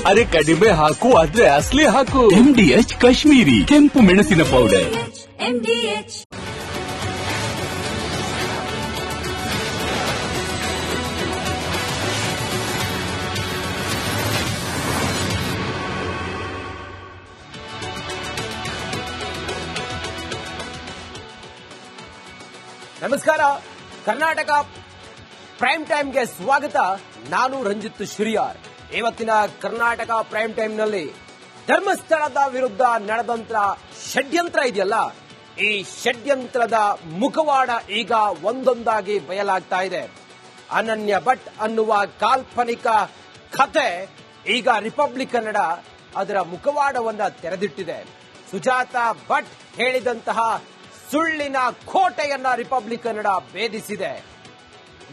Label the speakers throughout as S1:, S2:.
S1: ಅರೆ ಕಡಿಮೆ ಹಾಕು ಆದ್ರೆ ಅಸಲಿ ಹಾಕು. MDH ಕಾಶ್ಮೀರಿ ಕೆಂಪು ಮೆಣಸಿನ ಪೌಡರ್.
S2: ನಮಸ್ಕಾರ. ಕರ್ನಾಟಕ ಪ್ರೈಮ್ ಟೈಮ್ಗೆ ಸ್ವಾಗತ. ನಾನು ರಂಜಿತ್ ಶ್ರೀಯಾರ್. ಇವತ್ತಿನ ಕರ್ನಾಟಕ ಪ್ರೈಮ್ ಟೈಮ್ನಲ್ಲಿ ಧರ್ಮಸ್ಥಳದ ವಿರುದ್ಧ ನಡೆದಂತ ಷಡ್ಯಂತ್ರ ಇದೆಯಲ್ಲ, ಈ ಷಡ್ಯಂತ್ರದ ಮುಖವಾಡ ಈಗ ಒಂದೊಂದಾಗಿ ಬಯಲಾಗ್ತಾ ಇದೆ. ಅನನ್ಯ ಭಟ್ ಅನ್ನುವ ಕಾಲ್ಪನಿಕ ಕಥೆ ಈಗ ರಿಪಬ್ಲಿಕ್ ಕನ್ನಡ ಅದರ ಮುಖವಾಡವನ್ನ ತೆರೆದಿಟ್ಟಿದೆ. ಸುಜಾತಾ ಭಟ್ ಹೇಳಿದಂತಹ ಸುಳ್ಳಿನ ಕೋಟೆಯನ್ನ ರಿಪಬ್ಲಿಕ್ ಕನ್ನಡ ಭೇದಿಸಿದೆ.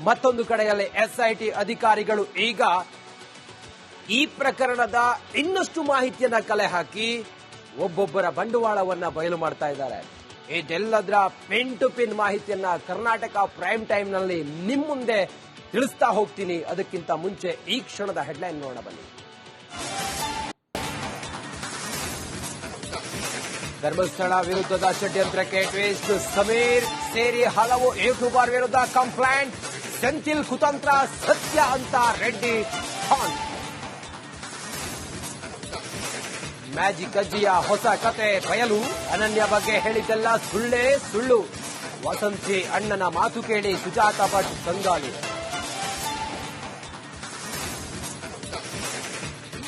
S2: ಮತ್ತೊಂದು ಕಡೆಯಲ್ಲಿ SIT ಅಧಿಕಾರಿಗಳು ಈಗ ಈ ಪ್ರಕರಣದ ಇನ್ನಷ್ಟು ಮಾಹಿತಿಯನ್ನ ಕಲೆ ಹಾಕಿ ಒಬ್ಬೊಬ್ಬರ ಬಂಡವಾಳವನ್ನ ಬಯಲು ಮಾಡ್ತಾ ಇದ್ದಾರೆ. ಇದೆಲ್ಲದರ ಪಿನ್ ಟು ಪಿನ್ ಮಾಹಿತಿಯನ್ನ ಕರ್ನಾಟಕ ಪ್ರೈಮ್ ಟೈಮ್ ನಲ್ಲಿ ನಿಮ್ ಮುಂದೆ ತಿಳಿಸ್ತಾ ಹೋಗ್ತೀನಿ. ಅದಕ್ಕಿಂತ ಮುಂಚೆ ಈ ಕ್ಷಣದ ಹೆಡ್ಲೈನ್ ನೋಡೋಣ ಬನ್ನಿ. ಧರ್ಮಸ್ಥಳ ವಿರುದ್ಧದ ಷಡ್ಯಂತ್ರಕ್ಕೆ ಟ್ವಿಸ್ಟ್. ಸಮೀರ್ ಸೇರಿ ಹಲವು ಯೂಟ್ಯೂಬರ್ ವಿರುದ್ಧ ಕಂಪ್ಲೇಂಟ್. ಸೆಂಥಿಲ್ ಕುತಂತ್ರ ಸತ್ಯ ಅಂತ ರೆಡ್ಡಿ ಖಾನ್. ಮ್ಯಾಜಿಕ್ ಅಜ್ಜಿಯ ಹೊಸ ಕತೆ ಬಯಲು. ಅನನ್ಯ ಬಗ್ಗೆ ಹೇಳಿದ್ದೆಲ್ಲ ಸುಳ್ಳೇ ಸುಳ್ಳು. ವಸಂತಿ ಅಣ್ಣನ ಮಾತು ಕೇಳಿ ಸುಜಾತಾ ಭಟ್ ಕಂಗಾಲಿ.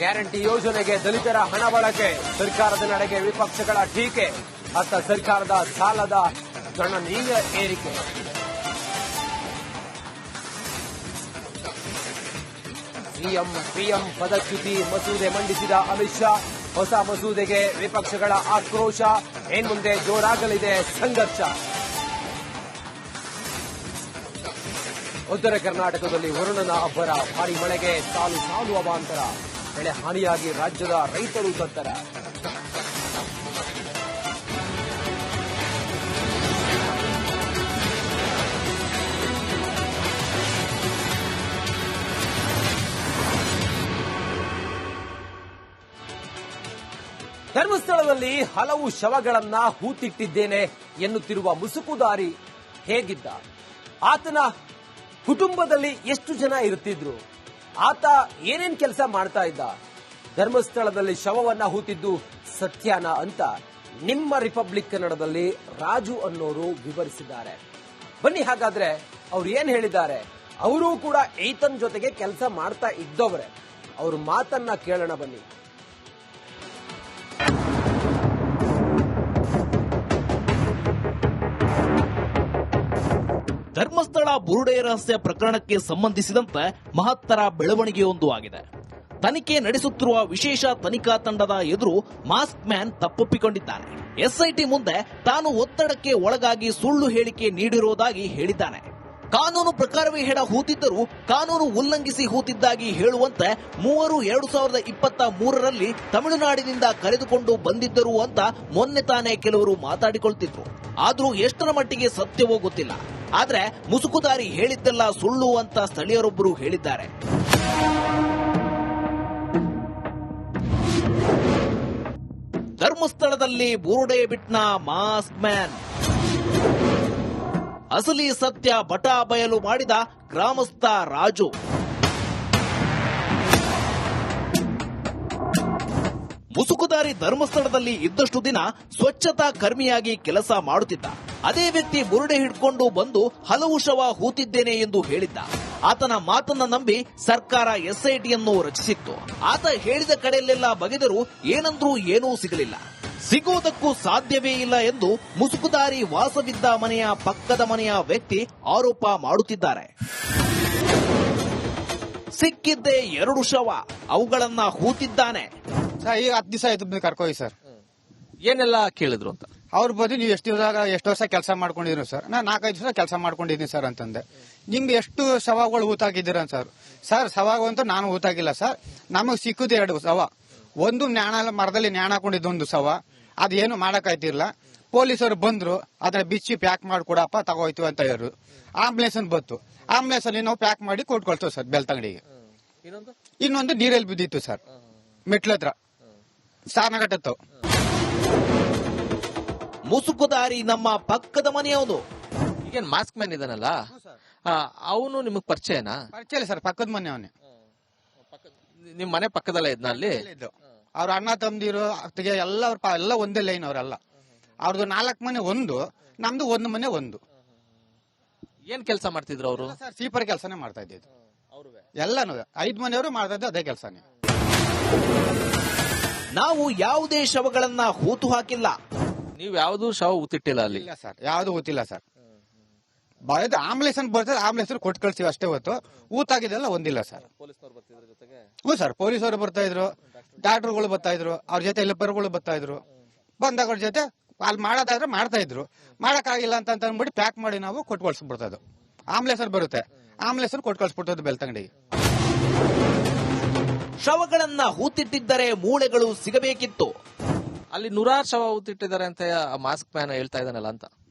S2: ಗ್ಯಾರಂಟಿ ಯೋಜನೆಗೆ ದಲಿತರ ಹಣ ಬಳಕೆ. ಸರ್ಕಾರದ ನಡೆಗೆ ವಿಪಕ್ಷಗಳ ಟೀಕೆ. ಅತ್ತ ಸರ್ಕಾರದ ಸಾಲದ ಗಣನೀಯ ಏರಿಕೆ. ಸಿಎಂ PM ಪದಚ್ಯುತಿ ಮಸೂದೆ ಮಂಡಿಸಿದ ಅಮಿತ್ ಶಾ. ಹೊಸ ಮಸೂದೆಗೆ ವಿಪಕ್ಷಗಳ ಆಕ್ರೋಶ. ಏನ್ಮುಂದೆ ಜೋರಾಗಲಿದೆ ಸಂಘರ್ಷ. ಉತ್ತರ ಕರ್ನಾಟಕದಲ್ಲಿ ವರುಣನ ಅಬ್ಬರ. ಭಾರಿ ಮಳೆಗೆ ಸಾಲು ಸಾಲು ಅವಾಂತರ. ಬೆಳೆ ಹಾನಿಯಾಗಿ ರಾಜ್ಯದ ರೈತರು ತತ್ತರ. ಧರ್ಮಸ್ಥಳದಲ್ಲಿ ಹಲವು ಶವಗಳನ್ನ ಹೂತಿಟ್ಟಿದ್ದೇನೆ ಎನ್ನುತ್ತಿರುವ ಮುಸುಕುದಾರಿ ಹೇಗಿದ್ದ? ಆತನ ಕುಟುಂಬದಲ್ಲಿ ಎಷ್ಟು ಜನ ಇರುತ್ತಿದ್ರು? ಆತ ಏನೇನ್ ಕೆಲಸ ಮಾಡ್ತಾ ಇದ್ದ? ಧರ್ಮಸ್ಥಳದಲ್ಲಿ ಶವವನ್ನ ಹೂತಿದ್ದು ಸತ್ಯನಾ ಅಂತ ನಿಮ್ಮ ರಿಪಬ್ಲಿಕ್ ಕನ್ನಡದಲ್ಲಿ ರಾಜು ಅನ್ನೋರು ವಿವರಿಸಿದ್ದಾರೆ. ಬನ್ನಿ ಹಾಗಾದ್ರೆ ಅವ್ರು ಏನ್ ಹೇಳಿದ್ದಾರೆ. ಅವರೂ ಕೂಡ ಈತನ್ ಜೊತೆಗೆ ಕೆಲಸ ಮಾಡ್ತಾ ಇದ್ದವರೇ. ಅವ್ರ ಮಾತನ್ನ ಕೇಳೋಣ ಬನ್ನಿ.
S3: ಧರ್ಮಸ್ಥಳ ಬುರುಡೆ ರಹಸ್ಯ ಪ್ರಕರಣಕ್ಕೆ ಸಂಬಂಧಿಸಿದಂತೆ ಮಹತ್ತರ ಬೆಳವಣಿಗೆಯೊಂದು ಆಗಿದೆ. ತನಿಖೆ ನಡೆಸುತ್ತಿರುವ ವಿಶೇಷ ತನಿಖಾ ತಂಡದ ಎದುರು ಮಾಸ್ಕ್ ಮ್ಯಾನ್ ತಪ್ಪೊಪ್ಪಿಕೊಂಡಿದ್ದಾನೆ. SIT ಮುಂದೆ ತಾನು ಒತ್ತಡಕ್ಕೆ ಒಳಗಾಗಿ ಸುಳ್ಳು ಹೇಳಿಕೆ ನೀಡಿರುವುದಾಗಿ ಹೇಳಿದ್ದಾನೆ. ಕಾನೂನು ಪ್ರಕಾರವೇ ಹೆಣ ಹೂತಿದ್ದರೂ ಕಾನೂನು ಉಲ್ಲಂಘಿಸಿ ಹೂತಿದ್ದಾಗಿ ಹೇಳುವಂತೆ ಮೂವರು 2023ರಲ್ಲಿ ತಮಿಳುನಾಡಿನಿಂದ ಕರೆದುಕೊಂಡು ಬಂದಿದ್ದರು ಅಂತ ಮೊನ್ನೆ ತಾನೇ ಕೆಲವರು ಮಾತಾಡಿಕೊಳ್ತಿದ್ರು. ಆದ್ರೂ ಎಷ್ಟರ ಮಟ್ಟಿಗೆ ಸತ್ಯವೋ ಗೊತ್ತಿಲ್ಲ. ಆದ್ರೆ ಮುಸುಕುದಾರಿ ಹೇಳಿದ್ದೆಲ್ಲ ಸುಳ್ಳು ಅಂತ ಸ್ಥಳೀಯರೊಬ್ಬರು ಹೇಳಿದ್ದಾರೆ. ಧರ್ಮಸ್ಥಳದಲ್ಲಿ ಬುರುಡೆ ಬಿಟ್ನ ಮಾಸ್ಕ್ ಮ್ಯಾನ್. ಅಸಲಿ ಸತ್ಯ ಬಟಾ ಬಯಲು ಮಾಡಿದ ಗ್ರಾಮಸ್ಥ ರಾಜು. ಮುಸುಕುದಾರಿ ಧರ್ಮಸ್ಥಳದಲ್ಲಿ ಇದ್ದಷ್ಟು ದಿನ ಸ್ವಚ್ಛತಾ ಕರ್ಮಿಯಾಗಿ ಕೆಲಸ ಮಾಡುತ್ತಿದ್ದ. ಅದೇ ವ್ಯಕ್ತಿ ಬುರುಡೆ ಹಿಡ್ಕೊಂಡು ಬಂದು ಹಲವು ಶವ ಹೂತಿದ್ದೇನೆ ಎಂದು ಹೇಳಿದ್ದ. ಆತನ ಮಾತನ್ನ ನಂಬಿ ಸರ್ಕಾರ SITಯನ್ನು ರಚಿಸಿತ್ತು. ಆತ ಹೇಳಿದ ಕಡೆಯಲ್ಲೆಲ್ಲ ಬಗೆದರೂ ಏನಂದ್ರೂ ಏನೂ ಸಿಗಲಿಲ್ಲ. ಸಿಗುವುದಕ್ಕೂ ಸಾಧ್ಯವೇ ಇಲ್ಲ ಎಂದು ಮುಸುಕುದಾರಿ ವಾಸವಿದ್ದ ಮನೆಯ ಪಕ್ಕದ ಮನೆಯ ವ್ಯಕ್ತಿ ಆರೋಪ ಮಾಡುತ್ತಿದ್ದಾರೆ. ಸಿಕ್ಕಿದ್ದೇ 2 ಶವ. ಅವುಗಳನ್ನ ಹೂತಿದ್ದಾನೆ.
S4: ಈಗ 10 ದಿವಸ ಆಯ್ತು ಕರ್ಕೋಗಿ ಸರ್.
S2: ಏನೆಲ್ಲ ಕೇಳಿದ್ರು ಅಂತ
S4: ಅವ್ರ ಬದಿ ನೀವು ಎಷ್ಟು ವರ್ಷ ಕೆಲಸ ಮಾಡ್ಕೊಂಡಿದ್ರು ಸರ್? ನಾನು 4-5 ವರ್ಷ ಕೆಲಸ ಮಾಡ್ಕೊಂಡಿದ್ದೀನಿ ಸರ್ ಅಂತಂದೆ. ನಿಮ್ಗೆ ಎಷ್ಟು ಶವಗಳು ಹೂತಾಕಿದ್ದೀರ ಸರ್? ಸರ್ ಶವಗಂತೂ ನಾನು ಹೂತಾಗಿಲ್ಲ ಸರ್. ನಮಗ್ ಸಿಕ್ಕುದು 2 ಶವ. ಒಂದು ಮರದಲ್ಲಿ ನ್ಯಾಣ ಹಾಕೊಂಡಿದ್ದು ಒಂದು ಶವ. ಅದೇನು ಮಾಡಕ್ಕಾಯ್ತಿರ್ಲ. ಪೊಲೀಸರು ಬಂದ್ರು, ಅದನ್ನ ಬಿಚ್ಚಿ ಪ್ಯಾಕ್ ಮಾಡ್ಕೊಡಪ್ಪ ತಗೋಯ್ತು ಅಂತ ಹೇಳಿದ್ರು. ಆಂಬುಲೆನ್ಸ್ ಬಂತು. ಆಂಬುಲೆನ್ಸ್ ಅಲ್ಲಿ ನಾವು ಪ್ಯಾಕ್ ಮಾಡಿ ಕೊಟ್ಕೊಳ್ತೇವೆ ಸರ್ ಬೆಳ್ತಂಗಡಿಗೆ. ಇನ್ನೊಂದು ನೀರಲ್ಲಿ ಬಿದ್ದಿತ್ತು ಸರ್. ಮೆಟ್ಲತ್ರ ಸ್ನಾನಘಟ್ಟತ್ತು.
S3: ಮುಸುಕುದಾರಿ ನಮ್ಮ ಪಕ್ಕದ ಮನೆಯವನು.
S5: ಈಗೇನ್ ಮಾಸ್ಕ್ ಮ್ಯಾನ್ ಇದಾನಲ್ಲ, ಅವನು ನಿಮಗ್ ಪರಿಚಯನಾ?
S4: ಪರಿಚಯ ಇಲ್ಲ ಸರ್, ಪಕ್ಕದ ಮನೆ ಅವನೇ.
S5: ನಿಮ್ ಮನೆ ಪಕ್ಕದಲ್ಲೇ ಇದ್ನ ಅಲ್ಲಿ?
S4: ಅವ್ರ ಅಣ್ಣ ತಮ್ಮದಿರು ಅತ್ತಿಗೆ ಎಲ್ಲ ಒಂದೇ ಲೈನ್ ಅವರೆಲ್ಲ. ಅವ್ರದ್ದು 4 ಮನೆ ಒಂದು, ನಮ್ದು 1 ಮನೆ ಒಂದು.
S5: ಏನ್ ಕೆಲಸ ಮಾಡ್ತಿದ್ರು ಅವರು?
S4: ಸರ್ ಸೀಪರ್ ಕೆಲಸನೇ ಮಾಡ್ತಾ ಇದ್ದಿದ್ದು ಎಲ್ಲಾನು. 5 ಮನೆಯವರು ಮಾಡ್ತಾ ಇದ್ದು ಅದೇ ಕೆಲಸನೇ.
S3: ನಾವು ಯಾವುದೇ ಶವಗಳನ್ನ ಹೂತು ಹಾಕಿಲ್ಲ.
S5: ನೀವ್ ಯಾವ್ದು ಶವ ಊತಿಟ್ಟಿಲ್ಲ ಅಲ್ಲಿ?
S4: ಇಲ್ಲ ಸರ್, ಯಾವ್ದು ಗೊತ್ತಿಲ್ಲ ಸರ್. ಬರೋದು ಆಂಬುಲೆನ್ಸ್ ಬರ್ತದೆ, ಆಂಬುಲೆನ್ಸ್ ಕೊಟ್ಟು ಕಳ್ಸಿವಿ ಅಷ್ಟೇ ಹೊತ್ತು. ಊತಾಗಿದ್ದೆಲ್ಲ ಒಂದಿಲ್ಲ ಸರ್. ಹ್ಞೂ ಸರ್, ಪೊಲೀಸರು ಬರ್ತಾ ಇದ್ರು, ಡಾಕ್ಟರ್ಗಳು ಬರ್ತಾ ಇದ್ರು, ಅವ್ರ ಜೊತೆ ಹೆಲ್ಪರ್ಗಳು ಬರ್ತಾ ಇದ್ರು. ಬಂದಾಗ ಅವ್ರ ಜೊತೆ ಅಲ್ಲಿ ಮಾಡೋದಾದ್ರೆ ಮಾಡ್ತಾ ಇದ್ರು. ಮಾಡಕ್ಕಾಗಿಲ್ಲ ಅಂತ ಅಂದ್ಬಿಟ್ಟು ಪ್ಯಾಕ್ ಮಾಡಿ ನಾವು ಕೊಟ್ಟು ಕಳ್ಸ್ಬಿಡ್ತದ್ದು. ಆಂಬುಲೆನ್ಸ್ ಬರುತ್ತೆ, ಆಂಬುಲೆನ್ಸ್ ಕೊಟ್ಟು ಕಳ್ಸ್ಬಿಡ್ತದ್ದು ಬೆಳ್ತಂಗಡಿಗೆ.
S3: ಶವಗಳನ್ನ ಹೂತಿಟ್ಟಿದ್ದರೆ ಮೂಳೆಗಳು ಸಿಗಬೇಕಿತ್ತು.
S5: ಅಲ್ಲಿ 100 ಶವ ಊತಿಟ್ಟಿದ್ದಾರೆ ಅಂತ ಮಾಸ್ಕ್ ಮ್ಯಾನ್ ಹೇಳ್ತಾ ಇದ್ದಾನಲ್ಲ ಅಂತ.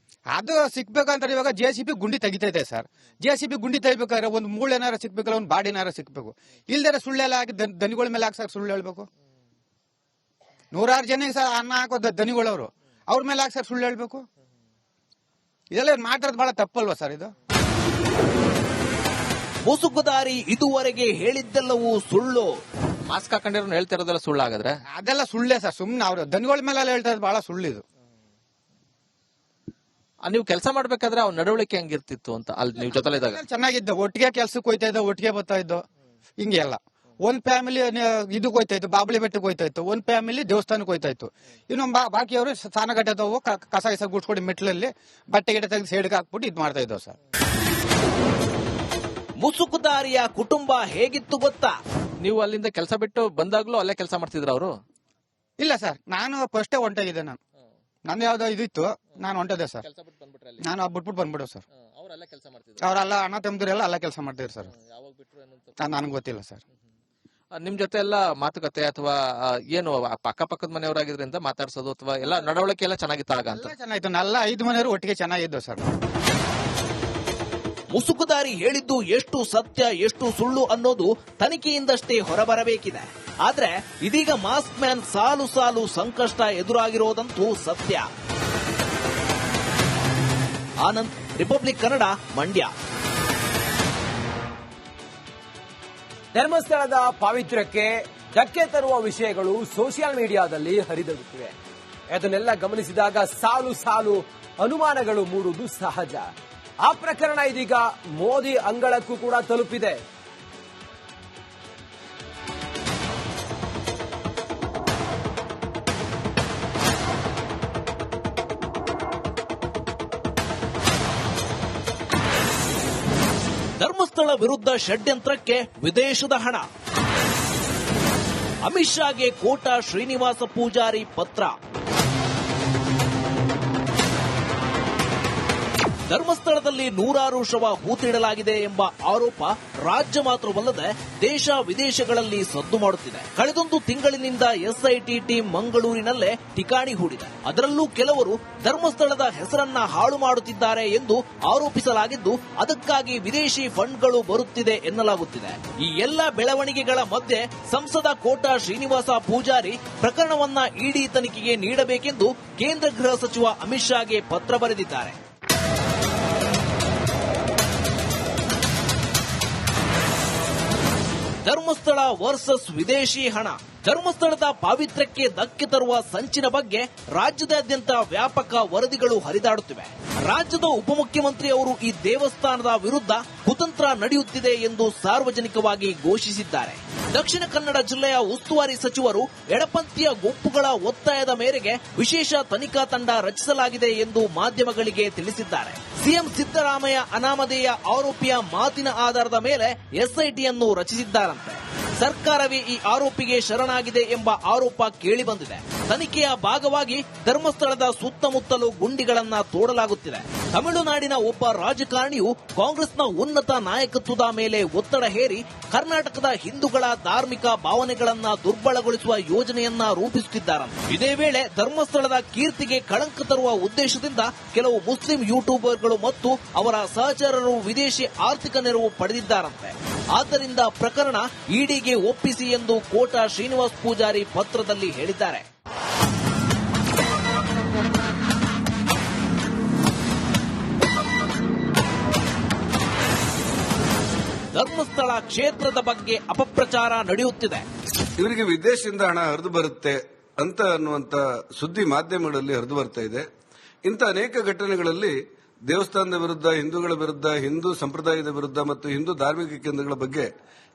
S4: ಅದು ಸಿಕ್ಬೇಕಂತ ಇವಾಗ JCB ಗುಂಡಿ ತೆಗಿತಾ ಇದೆ ಸರ್. JCB ಗುಂಡಿ ತೆಗಿಬೇಕಾದ್ರೆ ಒಂದು ಮೂಳೆನಾರ ಸಿಕ್ಬೇಕಲ್ಲ, ಒಂದು ಬಾಡಿನಾರ ಸಿಕ್ಬೇಕು. ಇಲ್ದಾರೆ ಸುಳ್ಳೆಲ್ಲ ಹಾಕಿ ದನಿಗಳ ಮೇಲೆ ಹಾಕಿ ಸರ್ ಸುಳ್ಳು ಹೇಳ್ಬೇಕು. 100 ಜನ ಸರ್ ಅನ್ನ ಹಾಕೋ ದನಿಗಳವರು, ಅವ್ರ ಮೇಲೆ ಹಾಕಿ ಸರ್ ಸುಳ್ಳು ಹೇಳ್ಬೇಕು. ಇದೆಲ್ಲ ಮಾತಾಡೋದು ಬಹಳ ತಪ್ಪಲ್ವಾ ಸರ್ ಇದು?
S3: ಮುಸುಕುದಾರಿ ಇದುವರೆಗೆ ಹೇಳಿದ್ದೆಲ್ಲವೂ ಸುಳ್ಳು.
S5: ಮಾಸ್ಕ್ ಹಾಕೊಂಡಿರೋ ಹೇಳ್ತಿರೋದೆಲ್ಲ ಸುಳ್ಳು ಹಾಗಾದ್ರೆ?
S4: ಅದೆಲ್ಲ ಸುಳ್ಳೇ ಸರ್. ಸುಮ್ನೆ ಅವ್ರು ದನಿಗಳ ಮೇಲೆ ಹೇಳ್ತಾ ಇರೋದು ಬಹಳ ಸುಳ್ಳಿದು.
S5: ನೀವು ಕೆಲಸ ಮಾಡ್ಬೇಕಾದ್ರೆ ಅವ್ನ ನಡವಳಿಕೆ ಹೆಂಗಿರ್ತಿತ್ತು ಅಂತ ಅಲ್ಲಿ ನೀವು ಜೊತೆ ಇದ್ದಾಗ?
S4: ಚೆನ್ನಾಗಿದ್ದ, ಒಟ್ಟಿಗೆ ಕೆಲ್ಸಕ್ಕೆ ಹೋಯ್ತಾ ಇದ್ದ, ಒಟ್ಟಿಗೆ ಬರ್ತಾ ಇದ್ದು. ಹಿಂಗೆ ಎಲ್ಲ ಒಂದ್ ಫ್ಯಾಮಿಲಿ ಇದಕ್ಕೆ ಹೋಯ್ತಾ ಇತ್ತು, ಬಾಬಳಿ ಬೆಟ್ಟಕ್ಕೆ ಹೋಯ್ತಾ ಇತ್ತು. ಒಂದ್ ಫ್ಯಾಮಿಲಿ ದೇವಸ್ಥಾನಕ್ಕೆ ಹೋಯ್ತಾ ಇತ್ತು. ಇನ್ನು ಬಾಕಿಯವರು ಸ್ನಾನಘಟ್ಟದವು ಕಸ ಗುಡ್ಸ್ಕೊಂಡು ಮೆಟ್ಲಲ್ಲಿ ಬಟ್ಟೆ ಗಿಡ ತೆಗೆದು ಸೈಡ್ಗೆ ಹಾಕ್ಬಿಟ್ಟು ಇದು ಮಾಡ್ತಾ ಇದ್ದವು ಸರ್.
S3: ಮುಸುಕುದಾರಿಯ ಕುಟುಂಬ ಹೇಗಿತ್ತು ಗೊತ್ತಾ?
S5: ನೀವು ಅಲ್ಲಿಂದ ಕೆಲಸ ಬಿಟ್ಟು ಬಂದಾಗ್ಲೂ ಅಲ್ಲೇ ಕೆಲಸ ಮಾಡ್ತಿದ್ರ ಅವರು?
S4: ಇಲ್ಲ ಸರ್, ನಾನು ಫಸ್ಟೇ ಹೊಂಟೋಗಿದ್ದೆ. ನಂದು ಯಾವ್ದೋ ಇದಿತ್ತು, ನಾನು ಹೊಂಟದೆ ಸರ್. ನಾನು ಬಿಟ್ಬಿಟ್ಟು ಬಂದ್ಬಿಡು ಸರ್. ಅವರೆಲ್ಲ ಅಣ್ಣ ತಮ್ಮದಿರೆಲ್ಲ ಅಲ್ಲ ಕೆಲಸ ಮಾಡ್ತಿದ್ರು ಸರ್. ನನಗೆ ಗೊತ್ತಿಲ್ಲ ಸರ್.
S5: ನಿಮ್ ಜೊತೆ ಎಲ್ಲ ಮಾತುಕತೆ ಅಥವಾ ಏನು ಅಕ್ಕಪಕ್ಕದ ಮನೆಯವರಾಗಿದ್ರಿಂದ ಮಾತಾಡ್ಸೋದು ಅಥವಾ ಎಲ್ಲ ನಡವಳಿಕೆ ಎಲ್ಲ ಚೆನ್ನಾಗಿತ್ತು ಆಗ ಅಂತ?
S4: ಚೆನ್ನಾಗಿತ್ತು, ಎಲ್ಲ 5 ಮನೆಯವರು ಒಟ್ಟಿಗೆ ಚೆನ್ನಾಗಿದ್ದು ಸರ್.
S3: ಮುಸುಕುದಾರಿ ಹೇಳಿದ್ದು ಎಷ್ಟು ಸತ್ಯ ಎಷ್ಟು ಸುಳ್ಳು ಅನ್ನೋದು ತನಿಖೆಯಿಂದಷ್ಟೇ ಹೊರಬರಬೇಕಿದೆ. ಆದ್ರೆ ಇದೀಗ ಮಾಸ್ಕ್ ಮ್ಯಾನ್ ಸಾಲು ಸಾಲು ಸಂಕಷ್ಟ ಎದುರಾಗಿರೋದಂತೂ ಸತ್ಯ. ಆನಂದ್, ರಿಪಬ್ಲಿಕ್ ಕನ್ನಡ, ಮಂಡ್ಯ.
S2: ಧರ್ಮಸ್ಥಳದ ಪಾವಿತ್ರ್ಯಕ್ಕೆ ಧಕ್ಕೆ ತರುವ ವಿಷಯಗಳು ಸೋಷಿಯಲ್ ಮೀಡಿಯಾದಲ್ಲಿ ಹರಿದಾಡುತ್ತಿವೆ. ಅದನ್ನೆಲ್ಲ ಗಮನಿಸಿದಾಗ ಸಾಲು ಸಾಲು ಅನುಮಾನಗಳು ಮೂಡುವುದು ಸಹಜ. ಆ ಪ್ರಕರಣ ಇದೀಗ ಮೋದಿ ಅಂಗಳಕ್ಕೂ ಕೂಡ ತಲುಪಿದೆ.
S3: ಧರ್ಮಸ್ಥಳ ವಿರುದ್ಧ ಷಡ್ಯಂತ್ರಕ್ಕೆ ವಿದೇಶದ ಹಣ. ಅಮಿತ್ ಶಾಗೆ ಕೋಟ ಶ್ರೀನಿವಾಸ ಪೂಜಾರಿ ಪತ್ರ. ಧರ್ಮಸ್ಥಳದಲ್ಲಿ 100 ಶವ ಹೂತಿಡಲಾಗಿದೆ ಎಂಬ ಆರೋಪ ರಾಜ್ಯ ಮಾತ್ರವಲ್ಲದೆ ದೇಶ ವಿದೇಶಗಳಲ್ಲಿ ಸದ್ದು ಮಾಡುತ್ತಿದೆ. ಕಳೆದೊಂದು ತಿಂಗಳಿನಿಂದ SIT ಟೀಮ್ ಮಂಗಳೂರಿನಲ್ಲೇ ಠಿಕಾಣಿ ಹೂಡಿದೆ. ಅದರಲ್ಲೂ ಕೆಲವರು ಧರ್ಮಸ್ಥಳದ ಹೆಸರನ್ನ ಹಾಳು ಮಾಡುತ್ತಿದ್ದಾರೆ ಎಂದು ಆರೋಪಿಸಲಾಗಿದ್ದು, ಅದಕ್ಕಾಗಿ ವಿದೇಶಿ ಫಂಡ್ಗಳು ಬರುತ್ತಿದೆ ಎನ್ನಲಾಗುತ್ತಿದೆ. ಈ ಎಲ್ಲ ಬೆಳವಣಿಗೆಗಳ ಮಧ್ಯೆ ಸಂಸದ ಕೋಟ ಶ್ರೀನಿವಾಸ ಪೂಜಾರಿ ಪ್ರಕರಣವನ್ನ ಇಡಿ ತನಿಖೆಗೆ ನೀಡಬೇಕೆಂದು ಕೇಂದ್ರ ಗೃಹ ಸಚಿವ ಅಮಿತ್ ಶಾಗೆ ಪತ್ರ ಬರೆದಿದ್ದಾರೆ. ಧರ್ಮಸ್ಥಳ ವರ್ಸಸ್ ವಿದೇಶಿ ಹಣ. ಧರ್ಮಸ್ಥಳದ ಪಾವಿತ್ರ್ಯಕ್ಕೆ ಧಕ್ಕೆ ತರುವ ಸಂಚಿನ ಬಗ್ಗೆ ರಾಜ್ಯದಾದ್ಯಂತ ವ್ಯಾಪಕ ವರದಿಗಳು ಹರಿದಾಡುತ್ತಿವೆ. ರಾಜ್ಯದ ಉಪಮುಖ್ಯಮಂತ್ರಿ ಅವರು ಈ ದೇವಸ್ಥಾನದ ವಿರುದ್ಧ ಕುತಂತ್ರ ನಡೆಯುತ್ತಿದೆ ಎಂದು ಸಾರ್ವಜನಿಕವಾಗಿ ಘೋಷಿಸಿದ್ದಾರೆ. ದಕ್ಷಿಣ ಕನ್ನಡ ಜಿಲ್ಲೆಯ ಉಸ್ತುವಾರಿ ಸಚಿವರು ಎಡಪಂಥೀಯ ಗುಂಪುಗಳ ಒತ್ತಾಯದ ಮೇರೆಗೆ ವಿಶೇಷ ತನಿಖಾ ತಂಡ ರಚಿಸಲಾಗಿದೆ ಎಂದು ಮಾಧ್ಯಮಗಳಿಗೆ ತಿಳಿಸಿದ್ದಾರೆ. ಸಿಎಂ ಸಿದ್ದರಾಮಯ್ಯ ಅನಾಮಧೇಯ ಆರೋಪಿಯ ಮಾತಿನ ಆಧಾರದ ಮೇಲೆ SITಯನ್ನು ರಚಿಸಿದ್ದಾರಂತೆ. ಸರ್ಕಾರವೇ ಈ ಆರೋಪಿಗೆ ಶರಣಾಗಿದೆ ಎಂಬ ಆರೋಪ ಕೇಳಿಬಂದಿದೆ. ತನಿಖೆಯ ಭಾಗವಾಗಿ ಧರ್ಮಸ್ಥಳದ ಸುತ್ತಮುತ್ತಲೂ ಗುಂಡಿಗಳನ್ನ ತೋಡಲಾಗುತ್ತಿದೆ. ತಮಿಳುನಾಡಿನ ಒಬ್ಬ ರಾಜಕಾರಣಿಯು ಕಾಂಗ್ರೆಸ್ನ ಉನ್ನತ ನಾಯಕತ್ವದ ಮೇಲೆ ಒತ್ತಡ ಹೇರಿ ಕರ್ನಾಟಕದ ಹಿಂದೂಗಳ ಧಾರ್ಮಿಕ ಭಾವನೆಗಳನ್ನ ದುರ್ಬಲಗೊಳಿಸುವ ಯೋಜನೆಯನ್ನ ರೂಪಿಸುತ್ತಿದ್ದಾರಂತೆ. ಇದೇ ವೇಳೆ ಧರ್ಮಸ್ಥಳದ ಕೀರ್ತಿಗೆ ಕಳಂಕ ತರುವ ಉದ್ದೇಶದಿಂದ ಕೆಲವು ಮುಸ್ಲಿಂ ಯೂಟ್ಯೂಬರ್ಗಳು ಮತ್ತು ಅವರ ಸಹಚರರು ವಿದೇಶಿ ಆರ್ಥಿಕ ನೆರವು ಪಡೆದಿದ್ದಾರಂತೆ. ಆದ್ದರಿಂದ ಪ್ರಕರಣ ಇಡಿಗೆ ಒಪ್ಪಿಸಿ ಎಂದು ಕೋಟ ಶ್ರೀನಿವಾಸ್ ಪೂಜಾರಿ ಪತ್ರದಲ್ಲಿ ಹೇಳಿದ್ದಾರೆ. ಧರ್ಮಸ್ಥಳ ಕ್ಷೇತ್ರದ ಬಗ್ಗೆ ಅಪಪ್ರಚಾರ ನಡೆಯುತ್ತಿದೆ.
S6: ಇವರಿಗೆ ವಿದೇಶದಿಂದ ಹಣ ಹರಿದು ಬರುತ್ತೆ ಅಂತ ಅನ್ನುವಂತ ಸುದ್ದಿ ಮಾಧ್ಯಮಗಳಲ್ಲಿ ಹರಿದು ಬರ್ತಾ ಇದೆ. ಇಂಥ ಅನೇಕ ಘಟನೆಗಳಲ್ಲಿ ದೇವಸ್ಥಾನದ ವಿರುದ್ಧ, ಹಿಂದೂಗಳ ವಿರುದ್ಧ, ಹಿಂದೂ ಸಂಪ್ರದಾಯದ ವಿರುದ್ಧ ಮತ್ತು ಹಿಂದೂ ಧಾರ್ಮಿಕ ಕೇಂದ್ರಗಳ ಬಗ್ಗೆ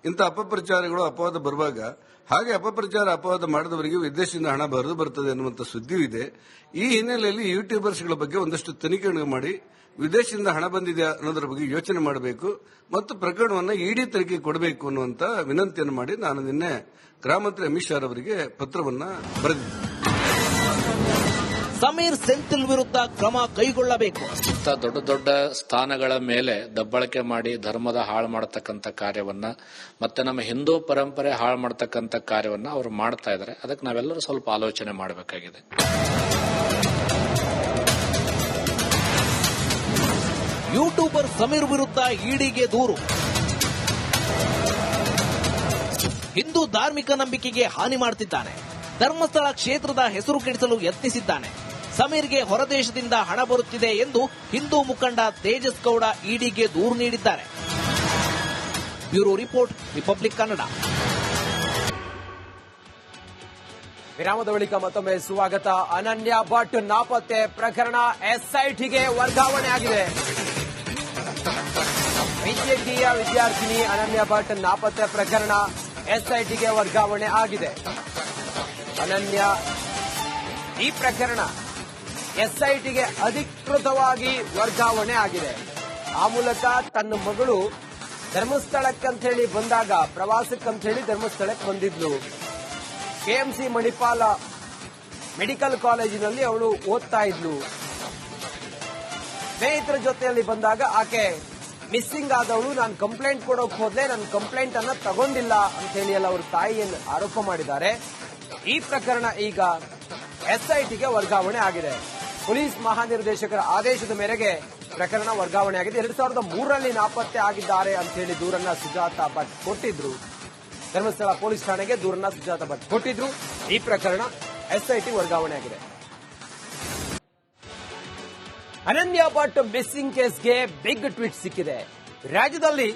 S6: ಇಂಥ ಅಪಪ್ರಚಾರಗಳು, ಅಪವಾದ ಬರುವಾಗ ಹಾಗೆ ಅಪಪ್ರಚಾರ, ಅಪವಾದ ಮಾಡಿದವರಿಗೆ ವಿದೇಶದಿಂದ ಹಣ ಹರಿದು ಬರ್ತದೆ ಅನ್ನುವಂಥ ಸುದ್ದಿಯೂ ಇದೆ. ಈ ಹಿನ್ನೆಲೆಯಲ್ಲಿ ಯೂಟ್ಯೂಬರ್ಸ್ಗಳ ಬಗ್ಗೆ ಒಂದಷ್ಟು ತನಿಖೆ ಮಾಡಿ ವಿದೇಶದಿಂದ ಹಣ ಬಂದಿದೆ ಅನ್ನೋದರ ಬಗ್ಗೆ ಯೋಚನೆ ಮಾಡಬೇಕು ಮತ್ತು ಪ್ರಕರಣವನ್ನು ಇಡಿ ತನಿಖೆ ಕೊಡಬೇಕು ಅನ್ನುವಂತ ವಿನಂತಿಯನ್ನು ಮಾಡಿ ನಾನು ನಿನ್ನೆ ಗೃಹ ಮಂತ್ರಿ ಅಮಿತ್ ಶಾ ಅವರಿಗೆ ಪತ್ರವನ್ನು ಬರೆದಿದ್ದೆ.
S3: ಸಮೀರ್ ಸೆಂಥಿಲ್ ವಿರುದ್ಧ ಕ್ರಮ ಕೈಗೊಳ್ಳಬೇಕು.
S7: ದೊಡ್ಡ ದೊಡ್ಡ ಸ್ಥಾನಗಳ ಮೇಲೆ ದಬ್ಬಳಕೆ ಮಾಡಿ ಧರ್ಮದ ಹಾಳು ಮಾಡತಕ್ಕಂಥ ಕಾರ್ಯವನ್ನ ಮತ್ತೆ ನಮ್ಮ ಹಿಂದೂ ಪರಂಪರೆ ಹಾಳು ಮಾಡತಕ್ಕಂಥ ಕಾರ್ಯವನ್ನ ಅವರು ಮಾಡ್ತಾ ಇದ್ದಾರೆ. ಅದಕ್ಕೆ ನಾವೆಲ್ಲರೂ ಸ್ವಲ್ಪ ಆಲೋಚನೆ ಮಾಡಬೇಕಾಗಿದೆ.
S3: ಯೂಟ್ಯೂಬರ್ ಸಮೀರ್ ವಿರುದ್ಧ ಇಡಿಗೆ ದೂರು. ಹಿಂದೂ ಧಾರ್ಮಿಕ ನಂಬಿಕೆಗೆ ಹಾನಿ ಮಾಡುತ್ತಿದ್ದಾನೆ. ಧರ್ಮಸ್ಥಳ ಕ್ಷೇತ್ರದ ಹೆಸರು ಕೆಡಿಸಲು ಯತ್ನಿಸಿದ್ದಾನೆ. ಸಮೀರ್ಗೆ ಹೊರದೇಶದಿಂದ ಹಣ ಬರುತ್ತಿದೆ ಎಂದು ಹಿಂದೂ ಮುಖಂಡ ತೇಜಸ್ ಗೌಡ ಇಡಿಗೆ ದೂರು ನೀಡಿದ್ದಾರೆ. Bureau report, Republic Kannada.
S2: ವಿರಾಮದ ಬಳಿಕ ಮತ್ತೊಮ್ಮೆ ಸ್ವಾಗತ. ಅನನ್ಯ ಭಟ್ ನಾಪತ್ತೆ ಪ್ರಕರಣ ಎಸ್ಐಟಿಗೆ ವರ್ಗಾವಣೆ ಆಗಿದೆ. ಬಿಜೆಪಿಯ ವಿದ್ಯಾರ್ಥಿನಿ ಅನನ್ಯ ಭಟ್ ನಾಪತ್ತೆ ಪ್ರಕರಣ ಎಸ್ಐಟಿಗೆ ವರ್ಗಾವಣೆ ಆಗಿದೆ. ಅನನ್ಯ ಈ ಪ್ರಕರಣ ಎಸ್ಐಟಿಗೆ ಅಧಿಕೃತವಾಗಿ ವರ್ಗಾವಣೆ ಆಗಿದೆ. ಆ ಮೂಲಕ ತನ್ನ ಮಗಳು ಧರ್ಮಸ್ಥಳಕ್ಕಂತ ಹೇಳಿ ಬಂದಾಗ, ಪ್ರವಾಸಕ್ಕಂತ ಹೇಳಿ ಧರ್ಮಸ್ಥಳಕ್ಕೆ ಬಂದಿದ್ಲು. ಕೆಎಂಸಿ ಮಣಿಪಾಲ ಮೆಡಿಕಲ್ ಕಾಲೇಜಿನಲ್ಲಿ ಅವಳು ಓದ್ತಾ ಇದ್ಲು. ಸ್ನೇಹಿತರ ಜೊತೆಯಲ್ಲಿ ಬಂದಾಗ ಆಕೆ ಮಿಸ್ಸಿಂಗ್ ಆದವಳು. ನಾನು ಕಂಪ್ಲೇಂಟ್ ಕೊಡೋಕೆ ಹೋದ್ರೆ ನನ್ನ ಕಂಪ್ಲೇಂಟ್ ಅನ್ನ ತಗೊಂಡಿಲ್ಲ ಅಂತ ಹೇಳಿ ಎಲ್ಲ ಅವ್ರ ತಾಯಿಯನ್ನು ಆರೋಪ ಮಾಡಿದ್ದಾರೆ. ಈ ಪ್ರಕರಣ ಈಗ ಎಸ್ಐಟಿಗೆ ವರ್ಗಾವಣೆ ಆಗಿದೆ. ಪೊಲೀಸ್ ಮಹಾನಿರ್ದೇಶಕರ ಆದೇಶದ ಮೇರೆಗೆ ಪ್ರಕರಣ ವರ್ಗಾವಣೆ ಆಗಿದೆ. 2003ರಲ್ಲಿ ನಾಪತ್ತೆ ಆಗಿದ್ದಾರೆ ಅಂತ ಹೇಳಿ ದೂರನ್ನ ಸುಜಾತಾ ಭಟ್ ಕೊಟ್ಟಿದ್ರು. ಧರ್ಮಸ್ಥಳ ಪೊಲೀಸ್ ಠಾಣೆಗೆ ದೂರನ್ನ ಸುಜಾತಾ ಭಟ್ ಕೊಟ್ಟಿದ್ರು. ಈ ಪ್ರಕರಣ ಎಸ್ಐಟಿ ವರ್ಗಾವಣೆ ಆಗಿದೆ. ಅನನ್ಯ ಭಟ್ ಮಿಸ್ಸಿಂಗ್ ಕೇಸ್ಗೆ ಬಿಗ್ ಟ್ವೀಟ್ ಸಿಕ್ಕಿದೆ. ರಾಜ್ಯದಲ್ಲಿ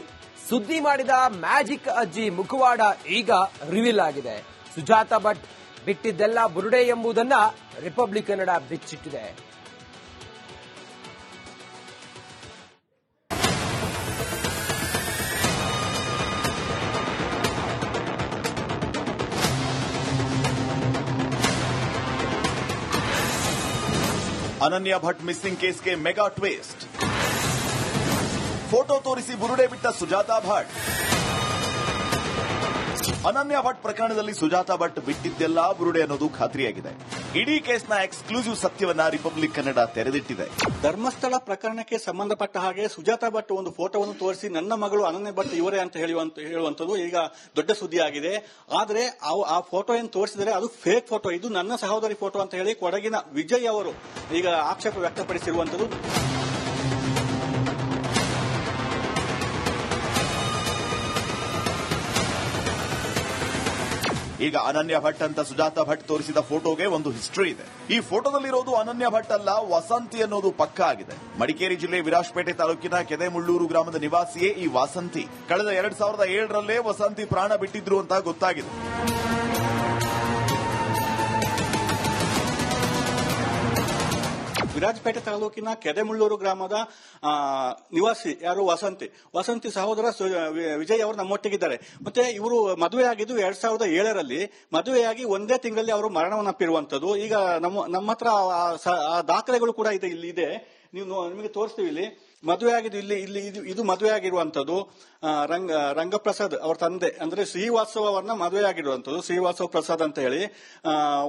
S2: ಸುದ್ದಿ ಮಾಡಿದ ಮ್ಯಾಜಿಕ್ ಅಜ್ಜಿ ಮುಖವಾಡ ಈಗ ರಿವೀಲ್ ಆಗಿದೆ. ಸುಜಾತಾ ಭಟ್ ಬಿಟ್ಟಿದ್ದೆಲ್ಲ ಬುರುಡೆ ಎಂಬುದನ್ನ ರಿಪಬ್ಲಿಕ್ ಕನ್ನಡ ಬಿಚ್ಚಿಟ್ಟಿದೆ.
S8: ಅನನ್ಯ ಭಟ್ ಮಿಸ್ಸಿಂಗ್ ಕೇಸ್ಗೆ ಮೆಗಾ ಟ್ವಿಸ್ಟ್. ಫೋಟೋ ತೋರಿಸಿ ಬುರುಡೆ ಬಿಟ್ಟ ಸುಜಾತಾ ಭಟ್. ಅನನ್ಯ ಭಟ್ ಪ್ರಕರಣದಲ್ಲಿ ಸುಜಾತಾ ಭಟ್ ಬಿಟ್ಟಿದ್ದೆಲ್ಲ ಬುರುಡೆ ಅನ್ನೋದು ಖಾತ್ರಿಯಾಗಿದೆ. ಇಡೀ ಕೇಸ್ನ ಎಕ್ಸ್ಕ್ಲೂಸಿವ್ ಸತ್ಯವನ್ನ ರಿಪಬ್ಲಿಕ್ ಕನ್ನಡ ತೆರೆದಿಟ್ಟಿದೆ.
S9: ಧರ್ಮಸ್ಥಳ ಪ್ರಕರಣಕ್ಕೆ ಸಂಬಂಧಪಟ್ಟ ಹಾಗೆ ಸುಜಾತಾ ಭಟ್ ಒಂದು ಫೋಟೋವನ್ನು ತೋರಿಸಿ ನನ್ನ ಮಗಳು ಅನನ್ಯ ಭಟ್ ಇವರೇ ಅಂತ ಹೇಳುವಂತದ್ದು ಈಗ ದೊಡ್ಡ ಸುದ್ದಿ ಆಗಿದೆ. ಆದರೆ ಆ ಫೋಟೋ ಏನು ತೋರಿಸಿದರೆ ಅದು ಫೇಕ್ ಫೋಟೋ, ಇದು ನನ್ನ ಸಹೋದರಿ ಫೋಟೋ ಅಂತ ಹೇಳಿ ಕೊಡಗಿನ ವಿಜಯ್ ಅವರು ಈಗ ಆಕ್ಷೇಪ ವ್ಯಕ್ತಪಡಿಸಿರುವಂತದ್ದು.
S8: ಈಗ ಅನನ್ಯ ಭಟ್ ಅಂತ ಸುಜಾತಾ ಭಟ್ ತೋರಿಸಿದ ಫೋಟೋಗೆ ಒಂದು ಹಿಸ್ಟರಿ ಇದೆ. ಈ ಫೋಟೋದಲ್ಲಿರೋದು ಅನನ್ಯ ಭಟ್ ಅಲ್ಲ, ವಸಂತಿ ಅನ್ನೋದು ಪಕ್ಕಾ ಆಗಿದೆ. ಮಡಿಕೇರಿ ಜಿಲ್ಲೆ ವಿರಾಜಪೇಟೆ ತಾಲೂಕಿನ ಕೆದೆಮುಳ್ಳೂರು ಗ್ರಾಮದ ನಿವಾಸಿಯೇ ಈ ವಸಂತಿ. ಕಳೆದ 2007ರಲ್ಲೇ ವಸಂತಿ ಪ್ರಾಣ ಬಿಟ್ಟಿದ್ರು ಅಂತ ಗೊತ್ತಾಗಿದೆ.
S9: ವಿರಾಜಪೇಟೆ ತಾಲೂಕಿನ ಕೆದೆಮುಳ್ಳೂರು ಗ್ರಾಮದ ನಿವಾಸಿ ಯಾರು ವಸಂತಿ ಸಹೋದರ ವಿಜಯ್ ಅವರು ನಮ್ಮೊಟ್ಟಿಗಿದ್ದಾರೆ. ಮತ್ತೆ ಇವರು ಮದುವೆಯಾಗಿದ್ದು 2007ರಲ್ಲಿ. ಮದುವೆಯಾಗಿ ಒಂದೇ ತಿಂಗಳಲ್ಲಿ ಅವರು ಮರಣವನ್ನಪ್ಪಿರುವಂತದ್ದು. ಈಗ ನಮ್ಮ ಹತ್ರ ಆ ದಾಖಲೆಗಳು ಕೂಡ ಇಲ್ಲಿ ಇದೆ, ನಿಮಗೆ ತೋರಿಸ್ತೀವಿ. ಇಲ್ಲಿ ಮದುವೆಯಾಗಿದ್ದು ಇದು ಮದುವೆಯಾಗಿರುವಂತದ್ದು ರಂಗಪ್ರಸಾದ್ ಅವರ ತಂದೆ ಅಂದ್ರೆ ಶ್ರೀವಾತ್ಸವ ಅವರನ್ನ ಮದುವೆಯಾಗಿರುವಂತದ್ದು. ಶ್ರೀವಾತ್ಸವ ಪ್ರಸಾದ್ ಅಂತ ಹೇಳಿ,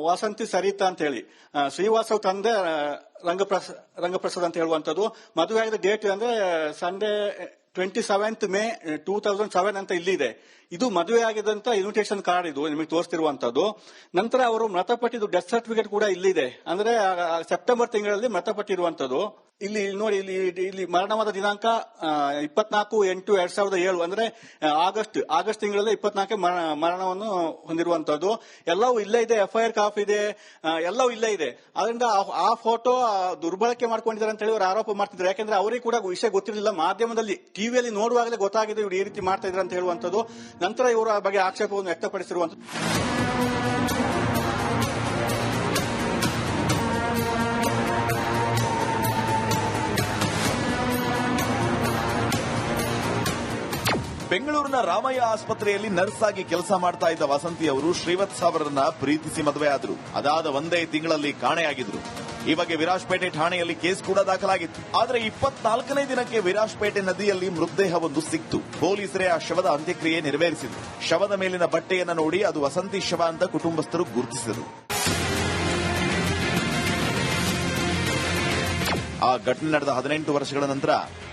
S9: ವಾಸಂತಿ ಸರಿತಾ ಅಂತ ಹೇಳಿ. ಶ್ರೀವಾತ್ಸವ್ ತಂದೆ ರಂಗಪ್ರಸಾದ್ ಅಂತ ಹೇಳುವಂತದ್ದು. ಮದುವೆಯಾಗಿದ್ದ ಡೇಟ್ ಅಂದ್ರೆ ಸಂಡೇ 27th May 2007 ಅಂತ ಇಲ್ಲಿದೆ. ಇದು ಮದುವೆ ಆಗಿದಂತ ಇನ್ವಿಟೇಷನ್ ಕಾರ್ಡ್ ಇದು ನಿಮಗೆ ತೋರಿಸ್ತಿರುವಂತದ್ದು. ನಂತರ ಅವರು ಮೃತಪಟ್ಟಿದ್ದು ಡೆತ್ ಸರ್ಟಿಫಿಕೇಟ್ ಕೂಡ ಇಲ್ಲಿದೆ. ಅಂದ್ರೆ ಸೆಪ್ಟೆಂಬರ್ ತಿಂಗಳಲ್ಲಿ ಮೃತಪಟ್ಟಿರುವಂತದ್ದು. ಇಲ್ಲಿ ನೋಡಿ, ಇಲ್ಲಿ ಮರಣವಾದ ದಿನಾಂಕ 24/8/2007 ಅಂದ್ರೆ ಆಗಸ್ಟ್ ತಿಂಗಳಲ್ಲಿ 24 ಮರಣವನ್ನು ಹೊಂದಿರುವಂತದ್ದು. ಎಲ್ಲವೂ ಇಲ್ಲೇ ಇದೆ, FIR ಕಾಪಿ ಇದೆ, ಎಲ್ಲವೂ ಇಲ್ಲೇ ಇದೆ. ಅದರಿಂದ ಆ ಫೋಟೋ ದುರ್ಬಳಕೆ ಮಾಡ್ಕೊಂಡಿದ್ದಾರೆ ಅಂತ ಹೇಳಿ ಅವರು ಆರೋಪ ಮಾಡ್ತಿದ್ದಾರೆ. ಯಾಕಂದ್ರೆ ಅವರಿಗೆ ಕೂಡ ವಿಷಯ ಗೊತ್ತಿರಲಿಲ್ಲ, ಮಾಧ್ಯಮದಲ್ಲಿ ಟಿವಿಯಲ್ಲಿ ನೋಡುವಾಗಲೇ ಗೊತ್ತಾಗಿದೆ ಇವರು ಈ ರೀತಿ ಮಾಡ್ತಾ ಇದ್ದಾರೆ ಅಂತ ಹೇಳುವಂತದ್ದು. ನಂತರ ಇವರು ಆ ಬಗ್ಗೆ ಆಕ್ಷೇಪವನ್ನು ವ್ಯಕ್ತಪಡಿಸಿರುವಂತದ್ದು.
S8: ಬೆಂಗಳೂರಿನ ರಾಮಯ್ಯ ಆಸ್ಪತ್ರೆಯಲ್ಲಿ ನರ್ಸ್ ಆಗಿ ಕೆಲಸ ಮಾಡ್ತಾ ಇದ್ದ ವಸಂತಿ ಅವರು ಶ್ರೀವತ್ಸ ಅವರನ್ನ ಪ್ರೀತಿಸಿ ಮದುವೆಯಾದರು. ಅದಾದ ಒಂದೇ ತಿಂಗಳಲ್ಲಿ ಕಾಣೆಯಾಗಿದ್ರು. ಈ ಬಗ್ಗೆ ವಿರಾಜಪೇಟೆ ಠಾಣೆಯಲ್ಲಿ ಕೇಸ್ ಕೂಡ ದಾಖಲಾಗಿತ್ತು. ಆದರೆ 24ನೇ ದಿನಕ್ಕೆ ವಿರಾಜಪೇಟೆ ನದಿಯಲ್ಲಿ ಮೃತದೇಹವೊಂದು ಸಿಕ್ತು. ಪೊಲೀಸರೇ ಆ ಶವದ ಅಂತ್ಯಕ್ರಿಯೆ ನೆರವೇರಿಸಿದ್ರು. ಶವದ ಮೇಲಿನ ಬಟ್ಟೆಯನ್ನ ನೋಡಿ ಅದು ವಸಂತಿ ಶವ ಅಂತ ಕುಟುಂಬಸ್ಥರು ಗುರುತಿಸಿದರು. ಆ ಘಟನೆ ನಡೆದ 18 ವರ್ಷಗಳ ನಂತರ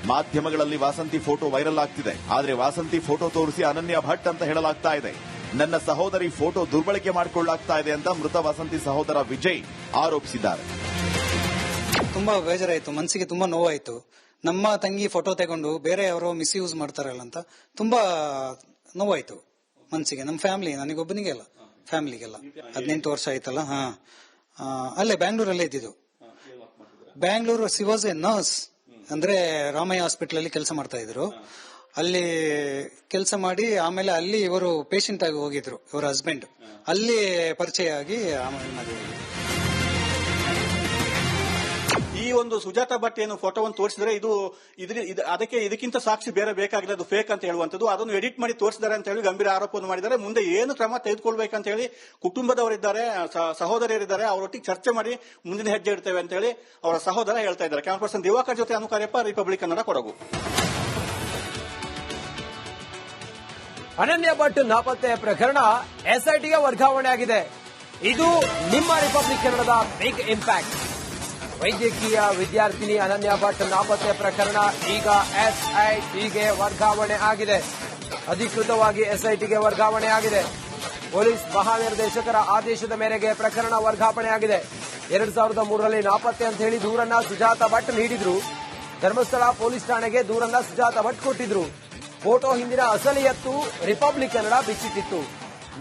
S8: ಮಾಧ್ಯಮಗಳಲ್ಲಿ ವಾಸಂತಿ ಫೋಟೋ ವೈರಲ್ ಆಗ್ತಿದೆ. ಆದರೆ ವಾಸಂತಿ ಫೋಟೋ ತೋರಿಸಿ ಅನನ್ಯ ಭಟ್ ಅಂತ ಹೇಳಲಾಗ್ತಾ ಇದೆ. ನನ್ನ ಸಹೋದರಿ ಫೋಟೋ ದುರ್ಬಳಕೆ ಮಾಡಿಕೊಳ್ಳಲಾಗ್ತಾ ಇದೆ ಅಂತ ಮೃತ ವಸಂತಿ ಸಹೋದರ ವಿಜಯ್ ಆರೋಪಿಸಿದ್ದಾರೆ.
S10: ತುಂಬಾ ಬೇಜಾರಾಯಿತು, ಮನಸ್ಸಿಗೆ ತುಂಬಾ ನೋವಾಯಿತು. ನಮ್ಮ ತಂಗಿ ಫೋಟೋ ತಗೊಂಡು ಬೇರೆ ಯಾರೋ ಮಿಸ್ಯೂಸ್ ಮಾಡ್ತಾರಲ್ಲ ಅಂತ ತುಂಬಾ ನೋವಾಯಿತು ಮನಸ್ಸಿಗೆ. ನಮ್ಮ ಫ್ಯಾಮಿಲಿ, ನನಗೊಬ್ಬನಿಗೆ ಅಲ್ಲ, ಫ್ಯಾಮಿಲಿಗೆಲ್ಲ. 18 ವರ್ಷ ಆಯ್ತಲ್ಲ. ಅಲ್ಲೇ ಬ್ಯಾಂಗ್ಳೂರಲ್ಲೇ ಇದ್ದಿದ್ದು. Bangalore C was A nurse, ಅಂದ್ರೆ ರಾಮಯ್ಯ ಹಾಸ್ಪಿಟಲ್ ಅಲ್ಲಿ ಕೆಲಸ ಮಾಡ್ತಾ ಇದ್ರು. ಅಲ್ಲಿ ಕೆಲಸ ಮಾಡಿ ಆಮೇಲೆ ಅಲ್ಲಿ ಇವರು ಪೇಷಂಟ್ ಆಗಿ ಹೋಗಿದ್ರು, ಇವರ ಹಸ್ಬೆಂಡ್. ಅಲ್ಲಿ ಪರಿಚಯ ಆಗಿ ಆಮೇಲೆ ಮದುವೆ.
S9: ಈ ಒಂದು ಸುಜಾತಾ ಭಟ್ ಏನು ಫೋಟೋವನ್ನು ತೋರಿಸಿದ್ರೆ ಇದಕ್ಕಿಂತ ಸಾಕ್ಷಿ ಬೇರೆ ಬೇಕಾಗಿಲ್ಲ, ಅದು ಫೇಕ್ ಅಂತ ಹೇಳುವಂತದ್ದು. ಅದನ್ನು ಎಡಿಟ್ ಮಾಡಿ ತೋರಿಸಿದ್ದಾರೆ ಅಂತ ಹೇಳಿ ಗಂಭೀರ ಆರೋಪವನ್ನು ಮಾಡಿದ್ದಾರೆ. ಮುಂದೆ ಏನು ಕ್ರಮ ತೆಗೆದುಕೊಳ್ಬೇಕಂತ ಹೇಳಿ ಕುಟುಂಬದವರಿದ್ದಾರೆ, ಸಹೋದರಿಯರಿದ್ದಾರೆ, ಅವರೊಟ್ಟಿಗೆ ಚರ್ಚೆ ಮಾಡಿ ಮುಂದಿನ ಹೆಜ್ಜೆ ಇಡ್ತೇವೆ ಅಂತ ಹೇಳಿ ಅವರ ಸಹೋದರ ಹೇಳ್ತಾ ಇದ್ದಾರೆ. ಕ್ಯಾಮರಾ ಪರ್ಸನ್ ದಿವಾಕರ್ ಜೊತೆ ಅನುಕಾರ್ಯಪ್ಪ, ರಿಪಬ್ಲಿಕ್ ಕನ್ನಡ, ಕೊಡಗು.
S2: ಅನನ್ಯ ಭಟ್ ನಾಪತ್ತೆ ಪ್ರಕರಣ SITಗೆ ವರ್ಗಾವಣೆ ಆಗಿದೆ. ಇದು ನಿಮ್ಮ ರಿಪಬ್ಲಿಕ್ ಕನ್ನಡದ ಬಿಗ್ ಇಂಪ್ಯಾಕ್ಟ್. ವೈದ್ಯಕೀಯ ವಿದ್ಯಾರ್ಥಿನಿ ಅನನ್ಯ ಭಟ್ ನಾಪತ್ತೆ ಪ್ರಕರಣ ಈಗ SITಗೆ ವರ್ಗಾವಣೆ ಆಗಿದೆ. ಅಧಿಕೃತವಾಗಿ SITಗೆ ವರ್ಗಾವಣೆ ಆಗಿದೆ. ಪೊಲೀಸ್ ಮಹಾನಿರ್ದೇಶಕರ ಆದೇಶದ ಮೇರೆಗೆ ಪ್ರಕರಣ ವರ್ಗಾವಣೆ ಆಗಿದೆ. 2003ರಲ್ಲಿ ನಾಪತ್ತೆ ಅಂತ ಹೇಳಿ ದೂರನ್ನ ಸುಜಾತಾ ಭಟ್ ನೀಡಿದ್ರು. ಧರ್ಮಸ್ಥಳ ಪೊಲೀಸ್ ಠಾಣೆಗೆ ದೂರನ್ನ ಸುಜಾತಾ ಭಟ್ ಕೊಟ್ಟಿದ್ರು. ಫೋಟೋ ಹಿಂದಿನ ಅಸಲಿಯತ್ತು ರಿಪಬ್ಲಿಕ್ ಕನ್ನಡ ಬಿಚ್ಚಿಟ್ಟಿತ್ತು.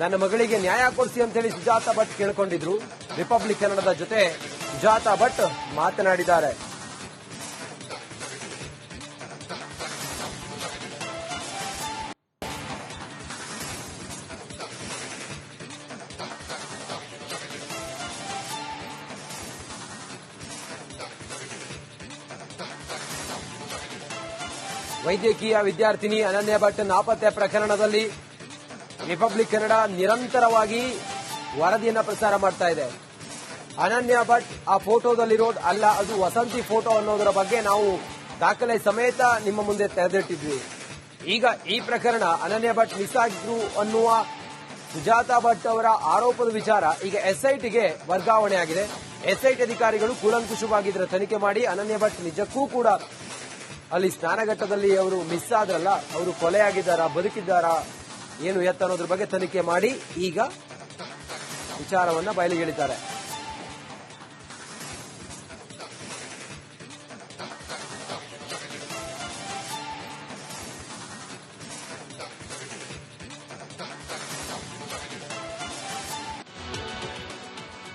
S2: ನನ್ನ ಮಗಳಿಗೆ ನ್ಯಾಯ ಕೊಡಿಸಿ ಅಂತ ಹೇಳಿ ಸುಜಾತಾ ಭಟ್ ಕೇಳಿಕೊಂಡಿದ್ರು. ರಿಪಬ್ಲಿಕ್ ಕನ್ನಡದ ಜೊತೆ ಸುಜಾತಾ ಭಟ್ ಮಾತನಾಡಿದ್ದಾರೆ. ವೈದ್ಯಕೀಯ ವಿದ್ಯಾರ್ಥಿನಿ ಅನನ್ಯ ಭಟ್ ನಾಪತ್ತೆ ಪ್ರಕರಣದಲ್ಲಿ ರಿಪಬ್ಲಿಕ್ ಕನ್ನಡ ನಿರಂತರವಾಗಿ ವರದಿಯನ್ನ ಪ್ರಸಾರ ಮಾಡ್ತಾ ಇದೆ. ಅನನ್ಯ ಭಟ್ ಆ ಫೋಟೋದಲ್ಲಿರೋದು ಅಲ್ಲ, ಅದು ವಸಂತಿ ಫೋಟೋ ಅನ್ನೋದರ ಬಗ್ಗೆ ನಾವು ದಾಖಲೆ ಸಮೇತ ನಿಮ್ಮ ಮುಂದೆ ತೆರೆದಿಟ್ಟಿದ್ವಿ. ಈಗ ಈ ಪ್ರಕರಣ ಅನನ್ಯ ಭಟ್ ಮಿಸ್ ಆಗಿದ್ರು ಅನ್ನುವ ಸುಜಾತಾ ಭಟ್ ಅವರ ಆರೋಪದ ವಿಚಾರ ಈಗ SITಗೆ ವರ್ಗಾವಣೆ ಆಗಿದೆ. SIT ಅಧಿಕಾರಿಗಳು ಕೂಲಂಕುಷವಾಗಿ ಇದರ ತನಿಖೆ ಮಾಡಿ ಅನನ್ಯ ಭಟ್ ನಿಜಕ್ಕೂ ಕೂಡ ಅಲ್ಲಿ ಸ್ನಾನಘಟ್ಟದಲ್ಲಿ ಅವರು ಮಿಸ್ ಆದ್ರಲ್ಲ, ಅವರು ಕೊಲೆಯಾಗಿದ್ದಾರಾ, ಬದುಕಿದ್ದಾರಾ, ಏನು ಎತ್ತ ಅನ್ನೋದ್ರ ಬಗ್ಗೆ ತನಿಖೆ ಮಾಡಿ ಈಗ ವಿಚಾರವನ್ನ ಬಯಲಿಗೆಳಿದ್ದಾರೆ.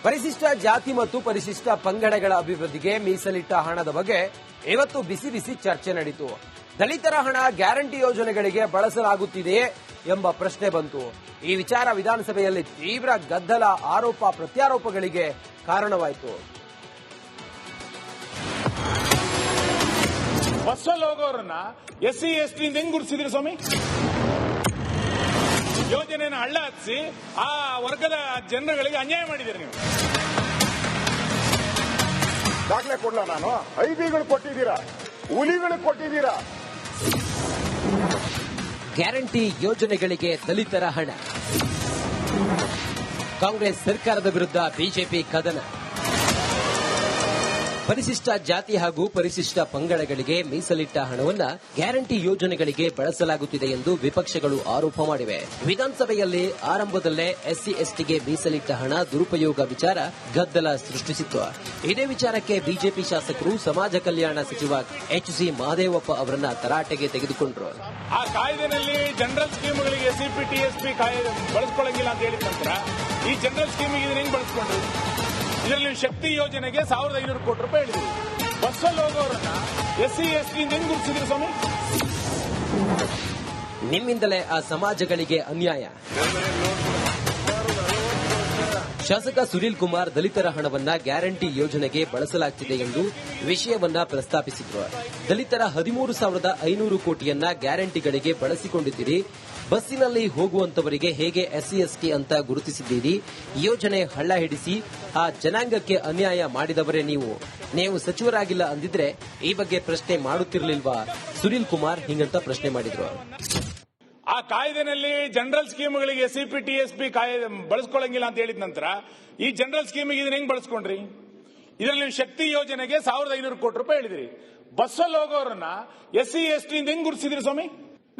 S2: ಪರಿಶಿಷ್ಟ ಜಾತಿ ಮತ್ತು ಪರಿಶಿಷ್ಟ ಪಂಗಡಗಳ ಅಭಿವೃದ್ಧಿಗೆ ಮೀಸಲಿಟ್ಟ ಹಣದ ಬಗ್ಗೆ ಇವತ್ತು ಬಿಸಿ ಬಿಸಿ ಚರ್ಚೆ ನಡೆಯಿತು. ದಲಿತರ ಹಣ ಗ್ಯಾರಂಟಿ ಯೋಜನೆಗಳಿಗೆ ಬಳಸಲಾಗುತ್ತಿದೆಯೇ ಎಂಬ ಪ್ರಶ್ನೆ ಬಂತು. ಈ ವಿಚಾರ ವಿಧಾನಸಭೆಯಲ್ಲಿ ತೀವ್ರ ಗದ್ದಲ, ಆರೋಪ ಪ್ರತ್ಯಾರೋಪಗಳಿಗೆ ಕಾರಣವಾಯಿತು.
S11: ಬಸ್ಸಲ್ಲಿ ಹೋಗೋರನ್ನ SC ST ಹೆಂಗ್ ಗುರುತಿಸಿದ್ರಿ ಸ್ವಾಮಿ? ಯೋಜನೆಯನ್ನು ಹಳ್ಳ ಹಚ್ಚಿ ಆ ವರ್ಗದ ಜನರುಗಳಿಗೆ ಅನ್ಯಾಯ ಮಾಡಿದ್ದೀರಿ ನೀವು. ದಾಖಲೆ ಕೊಡ್ಲ ನಾನು? ಐಬಿಗಳು ಕೊಟ್ಟಿದ್ದೀರಾ, ಹುಲಿಗಳು ಕೊಟ್ಟಿದ್ದೀರಾ.
S2: ಗ್ಯಾರಂಟಿ ಯೋಜನೆಗಳಿಗೆ ದಲಿತರ ಹಣ. ಕಾಂಗ್ರೆಸ್ ಸರ್ಕಾರದ ವಿರುದ್ಧ ಬಿಜೆಪಿ ಕದನ. ಪರಿಶಿಷ್ಟ ಜಾತಿ ಹಾಗೂ ಪರಿಶಿಷ್ಟ ಪಂಗಡಗಳಿಗೆ ಮೀಸಲಿಟ್ಟ ಹಣವನ್ನ ಗ್ಯಾರಂಟಿ ಯೋಜನೆಗಳಿಗೆ ಬಳಸಲಾಗುತ್ತಿದೆ ಎಂದು ವಿಪಕ್ಷಗಳು ಆರೋಪ ಮಾಡಿವೆ. ವಿಧಾನಸಭೆಯಲ್ಲಿ ಆರಂಭದಲ್ಲೇ ಎಸ್ಸಿ ಎಸ್ಟಿಗೆ ಮೀಸಲಿಟ್ಟ ಹಣ ದುರುಪಯೋಗ ವಿಚಾರ ಗದ್ದಲ ಸೃಷ್ಟಿಸಿತ್ತು. ಇದೇ ವಿಚಾರಕ್ಕೆ ಬಿಜೆಪಿ ಶಾಸಕರು ಸಮಾಜ ಕಲ್ಯಾಣ ಸಚಿವ ಎಚ್.ಸಿ. ಮಹದೇವಪ್ಪ ಅವರನ್ನ ತರಾಟೆಗೆ ತೆಗೆದುಕೊಂಡರು.
S12: ಆ ಕಾಯ್ದೆನಲ್ಲಿ ಜನರಲ್ ಸ್ಕೀಮ್ಗಳಿಗೆ ಎಸ್ಸಿಪಿ ಟಿಎಸ್ಪಿ ಕಾಯ್ದೆ ಬಳಸ್ಕೊಳ್ಳಂಗಿಲ್ಲ ಅಂತ ಹೇಳಿದ ನಂತರ ಈ ಜನರಲ್ ಸ್ಕೀಮಿಗೆ ಇದನ್ನ ಹೆಂಗ್ ಬಳಸ್ಕೊಂಡ್ರಿ? ಇದರಲ್ಲಿ ಶಕ್ತಿ ಯೋಜನೆಗೆ 1500 ಕೋಟಿ ರೂಪಾಯಿ ಹೇಳಿದ್ರಿ. ಬಸ್ಸಲ್ಲಿ ಹೋಗೋರನ್ನ ಎಸ್ಸಿ ಎಸ್ಟಿ ಹೆಂಗ್ ಗುರುತಿಸಿದ್ರಿ ಸ್ವಾಮಿ?
S2: ನಿಮ್ಮಿಂದಲೇ ಆ ಸಮಾಜಗಳಿಗೆ ಅನ್ಯಾಯ. ಶಾಸಕ ಸುನೀಲ್ ಕುಮಾರ್ ದಲಿತರ ಹಣವನ್ನ ಗ್ಯಾರಂಟಿ ಯೋಜನೆಗೆ ಬಳಸಲಾಗುತ್ತಿದೆ ಎಂದು ವಿಷಯವನ್ನ ಪ್ರಸ್ತಾಪಿಸಿದ್ರು. ದಲಿತರ 13,500 ಕೋಟಿಯನ್ನ ಗ್ಯಾರಂಟಿಗಳಿಗೆ ಬಳಸಿಕೊಂಡಿದ್ದೀರಿ. ಬಸ್ಸಿನಲ್ಲಿ ಹೋಗುವಂತವರಿಗೆ ಹೇಗೆ ಎಸ್ಸಿ ಎಸ್ಟಿ ಅಂತ ಗುರುತಿಸಿದ್ದೀರಿ? ಯೋಜನೆ ಹಳ್ಳ ಹಿಡಿಸಿ ಆ ಜನಾಂಗಕ್ಕೆ ಅನ್ಯಾಯ ಮಾಡಿದವರೇ ನೀವು ಸಚಿವರಾಗಿಲ್ಲ ಅಂದಿದ್ರೆ ಈ ಬಗ್ಗೆ ಪ್ರಶ್ನೆ ಮಾಡುತ್ತಿರಲಿಲ್ವಾ? ಸುನೀಲ್ ಕುಮಾರ್ ಹಿಂಗಂತ ಪ್ರಶ್ನೆ ಮಾಡಿದ್ರು.
S12: ಆ ಕಾಯ್ದೆನಲ್ಲಿ ಜನರಲ್ ಸ್ಕೀಮ್ಗಳಿಗೆ ಎಸ್ಸಿಪಿ ಟಿಎಸ್ಪಿ ಕಾಯ್ದೆ ಬಳಸ್ಕೊಳ್ಳಂಗಿಲ್ಲ ಅಂತ ಹೇಳಿದ ನಂತರ ಈ ಜನರಲ್ ಸ್ಕೀಮಿಗೆ ಇದನ್ನ ಹೆಂಗ್ ಬಳಸ್ಕೊಂಡ್ರಿ? ಇದರಲ್ಲಿ ಶಕ್ತಿ ಯೋಜನೆಗೆ 1500 ಕೋಟಿ ರೂಪಾಯಿ ಹೇಳಿದ್ರಿ. ಬಸ್ಸಲ್ಲಿ ಹೋಗೋರನ್ನ ಎಸ್ಸಿ ಎಸ್ಟಿ ಹೆಂಗ್ ಗುರುತಿಸಿದ್ರಿ ಸ್ವಾಮಿ?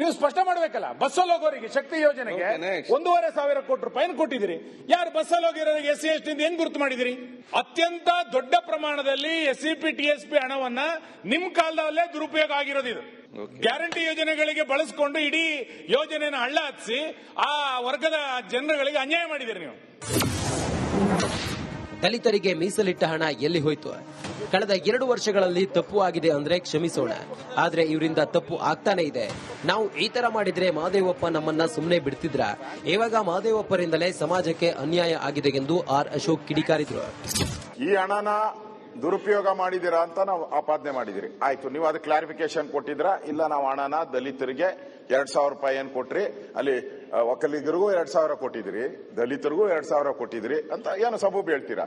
S12: ನೀವು ಸ್ಪಷ್ಟ ಮಾಡಬೇಕಲ್ಲ. ಬಸ್ಸಲ್ಲಿ ಹೋಗೋರಿಗೆ ಶಕ್ತಿ ಯೋಜನೆಗೆ 1,500 ಕೋಟಿ ರೂಪಾಯಿ ಕೊಟ್ಟಿದ್ದೀರಿ. ಯಾರು ಬಸ್ಸಲ್ಲಿ ಹೋಗಿರೋರಿಗೆ ಎಸ್ಸಿ ಎಸ್ಟಿ ಹೆಂಗ್ ಗುರುತು ಮಾಡಿದಿರಿ? ಅತ್ಯಂತ ದೊಡ್ಡ ಪ್ರಮಾಣದಲ್ಲಿ ಎಸ್ಸಿಪಿ ಟಿಎಸ್ಪಿ ಹಣವನ್ನ ನಿಮ್ ಕಾಲದಲ್ಲೇ ದುರುಪಯೋಗ ಆಗಿರೋದು. ಇದು ಗ್ಯಾರಂಟಿ ಯೋಜನೆಗಳಿಗೆ ಬಳಸಿಕೊಂಡು ಇಡೀ ಯೋಜನೆನ ಹಳ್ಳ ಹತ್ತಿಸಿ ಆ ವರ್ಗದ ಜನರುಗಳಿಗೆ ಅನ್ಯಾಯ ಮಾಡಿದಿರಿ ನೀವು.
S2: ದಲಿತರಿಗೆ ಮೀಸಲಿಟ್ಟ ಹಣ ಎಲ್ಲಿ ಹೋಯ್ತು? ಕಳೆದ 2 ವರ್ಷಗಳಲ್ಲಿ ತಪ್ಪು ಆಗಿದೆ ಅಂದ್ರೆ ಕ್ಷಮಿಸೋಣ, ಆದ್ರೆ ಇವರಿಂದ ತಪ್ಪು ಆಗ್ತಾನೆ ಇದೆ. ನಾವು ಈ ತರ ಮಾಡಿದ್ರೆ ಮಹದೇವಪ್ಪ ನಮ್ಮನ್ನ ಸುಮ್ಮನೆ ಬಿಡ್ತಿದ್ರ? ಇವಾಗ ಮಹದೇವಪ್ಪರಿಂದಲೇ ಸಮಾಜಕ್ಕೆ ಅನ್ಯಾಯ ಆಗಿದೆ ಎಂದು ಆರ್ ಅಶೋಕ್ ಕಿಡಿಕಾರಿದ್ರು.
S11: ಈ ಹಣನ ದುರುಪಯೋಗ ಮಾಡಿದಿರಾ ಅಂತ ನಾವು ಆಪಾದನೆ ಮಾಡಿದಿರಿ. ಆಯ್ತು, ನೀವು ಅದಕ್ಕೆ ಕ್ಲಾರಿಫಿಕೇಶನ್ ಕೊಟ್ಟಿದ್ರಾ? ಇಲ್ಲ, ನಾವು ಹಣನ ದಲಿತರಿಗೆ 2,000 ರೂಪಾಯಿ ಏನ್ ಕೊಟ್ರಿ, ಅಲ್ಲಿ ಒಕ್ಕಲಿಗರಿಗೂ 2,000 ಕೊಟ್ಟಿದ್ರಿ, ದಲಿತರಿಗೂ 2,000 ಕೊಟ್ಟಿದ್ರಿ ಅಂತ ಏನು ಸಬೂಬ್ ಹೇಳ್ತೀರಾ?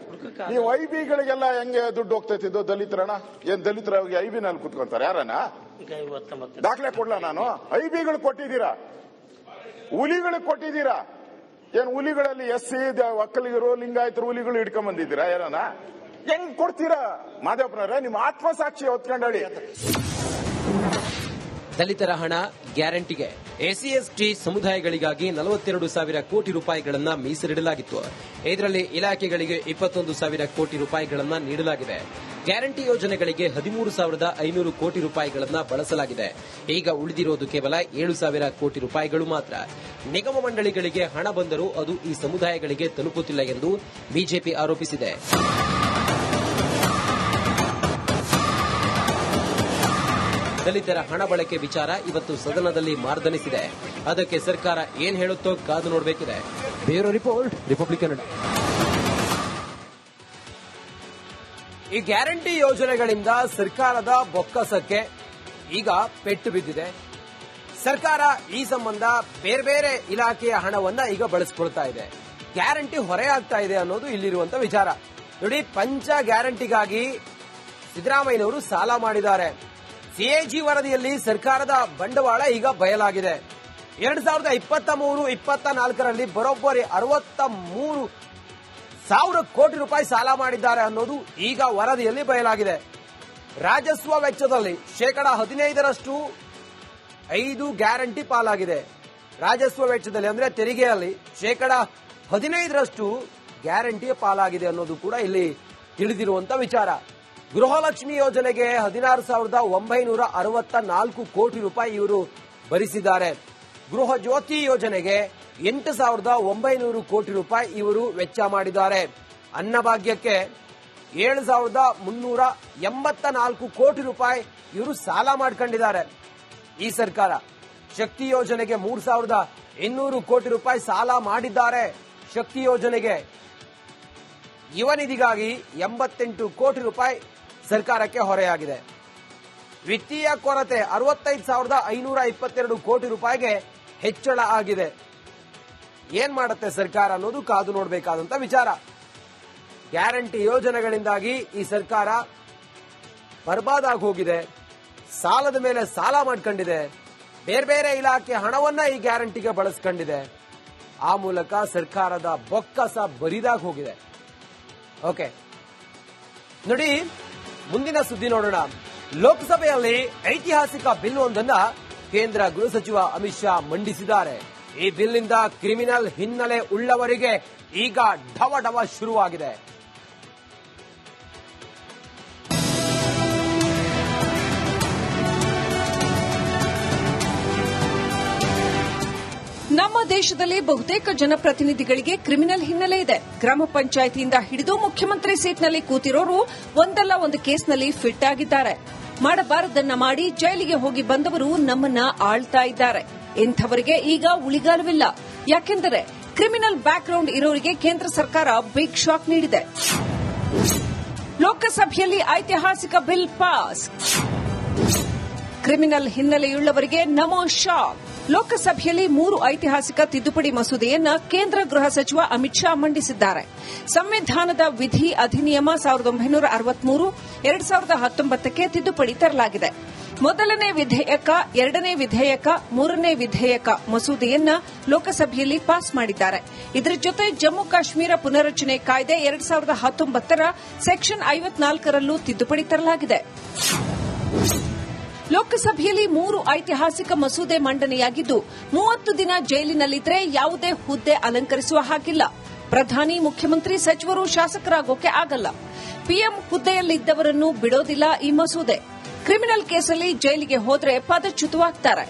S11: ನೀವು ಐಬಿಗಳಿಗೆಲ್ಲ ಹೆಂಗೆ ದುಡ್ಡು ಹೋಗ್ತೈತಿದ್ದು? ದಲಿತರಣ ಏನ್ ದಲಿತರ ಐಬಿನಲ್ಲಿ ಕುತ್ಕೊಂತಾರೆ? ಯಾರನ್ನ ದಾಖಲೆ ಕೊಡ್ಲಾ ನಾನು? ಐಬಿಗಳು ಕೊಟ್ಟಿದ್ದೀರಾ, ಹುಲಿಗಳಿಗೆ ಕೊಟ್ಟಿದ್ದೀರಾ. ಏನ್ ಹುಲಿಗಳಲ್ಲಿ ಎಸ್ಸಿ ಒಕ್ಕಲಿಗರು ಲಿಂಗಾಯತರು ಹುಲಿಗಳು ಹಿಡ್ಕೊಂಡ್ ಬಂದಿದ್ದೀರಾ? ಯಾರನ್ನ ಹೆಂಗ್ ಕೊಡ್ತೀರಾ? ಮಾದೇವಪ್ಪನವ್ರೆ, ನಿಮ್ಮ ಆತ್ಮಸಾಕ್ಷಿ ಹೊತ್ಕೊಂಡಾಡಿ.
S2: ದಲಿತರ ಹಣ ಗ್ಯಾರಂಟಿಗೆ ಎಸ್ಸಿ ಎಸ್ಟಿ ಸಮುದಾಯಗಳಿಗಾಗಿ 42,000 ಕೋಟಿ ರೂಪಾಯಿಗಳನ್ನ ಮೀಸಲಿಡಲಾಗಿತ್ತು. ಇದರಲ್ಲಿ ಇಲಾಖೆಗಳಿಗೆ 21,000 ಕೋಟಿ ರೂಪಾಯಿಗಳನ್ನ ನೀಡಲಾಗಿದೆ. ಗ್ಯಾರಂಟಿ ಯೋಜನೆಗಳಿಗೆ 13,500 ಕೋಟಿ ರೂಪಾಯಿಗಳನ್ನ ಬಳಸಲಾಗಿದೆ. ಈಗ ಉಳಿದಿರೋದು ಕೇವಲ 7,000 ಕೋಟಿ ರೂಪಾಯಿಗಳು ಮಾತ್ರ. ನಿಗಮ ಮಂಡಳಿಗಳಿಗೆ ಹಣ ಬಂದರೂ ಅದು ಈ ಸಮುದಾಯಗಳಿಗೆ ತಲುಪುತ್ತಿಲ್ಲ ಎಂದು ಬಿಜೆಪಿ ಆರೋಪಿಸಿದೆ. ದಲಿತರ ಹಣ ಬಳಕೆ ವಿಚಾರ ಇವತ್ತು ಸದನದಲ್ಲಿ ಮಾರ್ದನಿಸಿದೆ. ಅದಕ್ಕೆ ಸರ್ಕಾರ ಏನ್ ಹೇಳುತ್ತೋ ಕಾದು ನೋಡಬೇಕಿದೆ. Bureau report, Republic Kannada. ಈ ಗ್ಯಾರಂಟಿ ಯೋಜನೆಗಳಿಂದ ಸರ್ಕಾರದ ಬೊಕ್ಕಸಕ್ಕೆ ಈಗ ಪೆಟ್ಟು ಬಿದ್ದಿದೆ. ಸರ್ಕಾರ ಈ ಸಂಬಂಧ ಬೇರೆ ಬೇರೆ ಇಲಾಖೆಯ ಹಣವನ್ನ ಈಗ ಬಳಸಿಕೊಳ್ತಾ ಇದೆ. ಗ್ಯಾರಂಟಿ ಹೊರೆಯಾಗ್ತಾ ಇದೆ ಅನ್ನೋದು ಇಲ್ಲಿರುವಂತ ವಿಚಾರ. ನೋಡಿ, ಪಂಚ ಗ್ಯಾರಂಟಿಗಾಗಿ ಸಿದ್ದರಾಮಯ್ಯನವರು ಸಾಲ ಮಾಡಿದ್ದಾರೆ. ಸಿಎಜಿ ವರದಿಯಲ್ಲಿ ಸರ್ಕಾರದ ಬಂಡವಾಳ ಈಗ ಬಯಲಾಗಿದೆ. 2023-24ರಲ್ಲಿ ಬರೋಬ್ಬರಿ 63,000 ಕೋಟಿ ರೂಪಾಯಿ ಸಾಲ ಮಾಡಿದ್ದಾರೆ ಅನ್ನೋದು ಈಗ ವರದಿಯಲ್ಲಿ ಬಯಲಾಗಿದೆ. ರಾಜಸ್ವ ವೆಚ್ಚದಲ್ಲಿ 15% 5 ಗ್ಯಾರಂಟಿ ಪಾಲಾಗಿದೆ. ರಾಜಸ್ವ ವೆಚ್ಚದಲ್ಲಿ ಅಂದ್ರೆ ತೆರಿಗೆಯಲ್ಲಿ 15% ಗ್ಯಾರಂಟಿ ಪಾಲಾಗಿದೆ ಅನ್ನೋದು ಕೂಡ ಇಲ್ಲಿ ತಿಳಿದಿರುವಂತ ವಿಚಾರ. ಗೃಹಲಕ್ಷ್ಮಿ ಯೋಜನೆಗೆ 16,964 ಕೋಟಿ ರೂಪಾಯಿ ಇವರು ಭರಿಸಿದ್ದಾರೆ. ಗೃಹ ಜ್ಯೋತಿ ಯೋಜನೆಗೆ 8,900 ಕೋಟಿ ರೂಪಾಯಿ ಇವರು ವೆಚ್ಚ ಮಾಡಿದ್ದಾರೆ. ಅನ್ನಭಾಗ್ಯಕ್ಕೆ 7,384 ಕೋಟಿ ರೂಪಾಯಿ ಇವರು ಸಾಲ ಮಾಡ್ಕೊಂಡಿದ್ದಾರೆ ಈ ಸರ್ಕಾರ. ಶಕ್ತಿ ಯೋಜನೆಗೆ 3,800 ಕೋಟಿ ರೂಪಾಯಿ ಸಾಲ ಮಾಡಿದ್ದಾರೆ. ಶಕ್ತಿ ಯೋಜನೆಗೆ ಯುವ ನಿಧಿಗಾಗಿ 88 ಕೋಟಿ ರೂಪಾಯಿ ಸರ್ಕಾರಕ್ಕೆ ಹೊರೆಯಾಗಿದೆ. ವಿತ್ತೀಯ ಕೊರತೆ 65,522 ಕೋಟಿ ರೂಪಾಯಿಗೆ ಹೆಚ್ಚಳ ಆಗಿದೆ. ಏನ್ ಮಾಡುತ್ತೆ ಸರ್ಕಾರ ಅನ್ನೋದು ಕಾದು ನೋಡಬೇಕಾದಂತ ವಿಚಾರ. ಗ್ಯಾರಂಟಿ ಯೋಜನೆಗಳಿಂದಾಗಿ ಈ ಸರ್ಕಾರ ಬರ್ಬಾದಾಗಿ ಹೋಗಿದೆ. ಸಾಲದ ಮೇಲೆ ಸಾಲ ಮಾಡ್ಕೊಂಡಿದೆ. ಬೇರೆ ಬೇರೆ ಇಲಾಖೆ ಹಣವನ್ನ ಈ ಗ್ಯಾರಂಟಿಗೆ ಬಳಸ್ಕೊಂಡಿದೆ. ಆ ಮೂಲಕ ಸರ್ಕಾರದ ಬೊಕ್ಕಸ ಬರಿದಾಗಿ ಹೋಗಿದೆ. ಓಕೆ ನೋಡಿ, ಮುಂದಿನ ಸುದ್ದಿ ನೋಡೋಣ. ಲೋಕಸಭೆಯಲ್ಲಿ ಐತಿಹಾಸಿಕ ಬಿಲ್ ಒಂದನ್ನ ಕೇಂದ್ರ ಗೃಹ ಸಚಿವ ಅಮಿತ್ ಶಾ ಮಂಡಿಸಿದ್ದಾರೆ. ಈ ಬಿಲ್ನಿಂದ ಕ್ರಿಮಿನಲ್ ಹಿನ್ನೆಲೆ ಉಳ್ಳವರಿಗೆ ಈಗ ಢವಢವ ಶುರುವಾಗಿದೆ.
S13: ನಮ್ಮ ದೇಶದಲ್ಲಿ ಬಹುತೇಕ ಜನಪ್ರತಿನಿಧಿಗಳಿಗೆ ಕ್ರಿಮಿನಲ್ ಹಿನ್ನೆಲೆ ಇದೆ. ಗ್ರಾಮ ಪಂಚಾಯಿತಿಯಿಂದ ಹಿಡಿದು ಮುಖ್ಯಮಂತ್ರಿ ಸೀಟ್ನಲ್ಲಿ ಕೂತಿರೋರು ಒಂದಲ್ಲ ಒಂದು ಕೇಸ್ನಲ್ಲಿ ಫಿಟ್ ಆಗಿದ್ದಾರೆ. ಮಾಡಬಾರದನ್ನ ಮಾಡಿ ಜೈಲಿಗೆ ಹೋಗಿ ಬಂದವರು ನಮ್ಮನ್ನ ಆಳ್ತಾ ಇದ್ದಾರೆ. ಇಂಥವರಿಗೆ ಈಗ ಉಳಿಗಾಲವಿಲ್ಲ. ಯಾಕೆಂದರೆ ಕ್ರಿಮಿನಲ್ ಬ್ಯಾಕ್ಗ್ರೌಂಡ್ ಇರೋರಿಗೆ ಕೇಂದ್ರ ಸರ್ಕಾರ ಬಿಗ್ ಶಾಕ್ ನೀಡಿದೆ. ಲೋಕಸಭೆಯಲ್ಲಿ ಐತಿಹಾಸಿಕ ಬಿಲ್ ಪಾಸ್. ಕ್ರಿಮಿನಲ್ ಹಿನ್ನೆಲೆಯುಳ್ಳವರಿಗೆ ನಮೋ ಶಾಕ್. ಲೋಕಸಭೆಯಲ್ಲಿ 3 ಐತಿಹಾಸಿಕ ತಿದ್ದುಪಡಿ ಮಸೂದೆಯನ್ನ ಕೇಂದ್ರ ಗೃಹ ಸಚಿವ ಅಮಿತ್ ಶಾ ಮಂಡಿಸಿದ್ದಾರೆ. ಸಂವಿಧಾನದ ವಿಧಿ ಅಧಿನಿಯಮ 1963 2019ಕ್ಕೆ ತಿದ್ದುಪಡಿ ತರಲಾಗಿದೆ. ಮೊದಲನೇ ವಿಧೇಯಕ, ಎರಡನೇ ವಿಧೇಯಕ, ಮೂರನೇ ವಿಧೇಯಕ ಮಸೂದೆಯನ್ನ ಲೋಕಸಭೆಯಲ್ಲಿ ಪಾಸ್ ಮಾಡಿದ್ದಾರೆ. ಇದರ ಜೊತೆ ಜಮ್ಮು ಕಾಶ್ಮೀರ ಪುನರ್ರಚನೆ ಕಾಯ್ದೆ 2019ರ ಸೆಕ್ಷನ್ 54ರಲ್ಲೂ ತಿದ್ದುಪಡಿ ತರಲಾಗಿದೆ. ಲೋಕಸಭೆಯಲ್ಲಿ 3 ಐತಿಹಾಸಿಕ ಮಸೂದೆ ಮಂಡನೆಯಾಗಿದ್ದು 30 ದಿನ ಜೈಲಿನಲ್ಲಿದ್ದರೆ ಯಾವುದೇ ಹುದ್ದೆ ಅಲಂಕರಿಸುವ ಹಾಗಿಲ್ಲ. ಪ್ರಧಾನಿ, ಮುಖ್ಯಮಂತ್ರಿ, ಸಚಿವರು, ಶಾಸಕರಾಗೋಕೆ ಆಗಲ್ಲ. ಪಿಎಂ ಹುದ್ದೆಯಲ್ಲಿದ್ದವರನ್ನು ಬಿಡೋದಿಲ್ಲ ಈ ಮಸೂದೆ. ಕ್ರಿಮಿನಲ್ ಕೇಸಲ್ಲಿ ಜೈಲಿಗೆ ಹೋದ್ರೆ ಪದಚ್ಯುತವಾಗ್ತಾರೆ.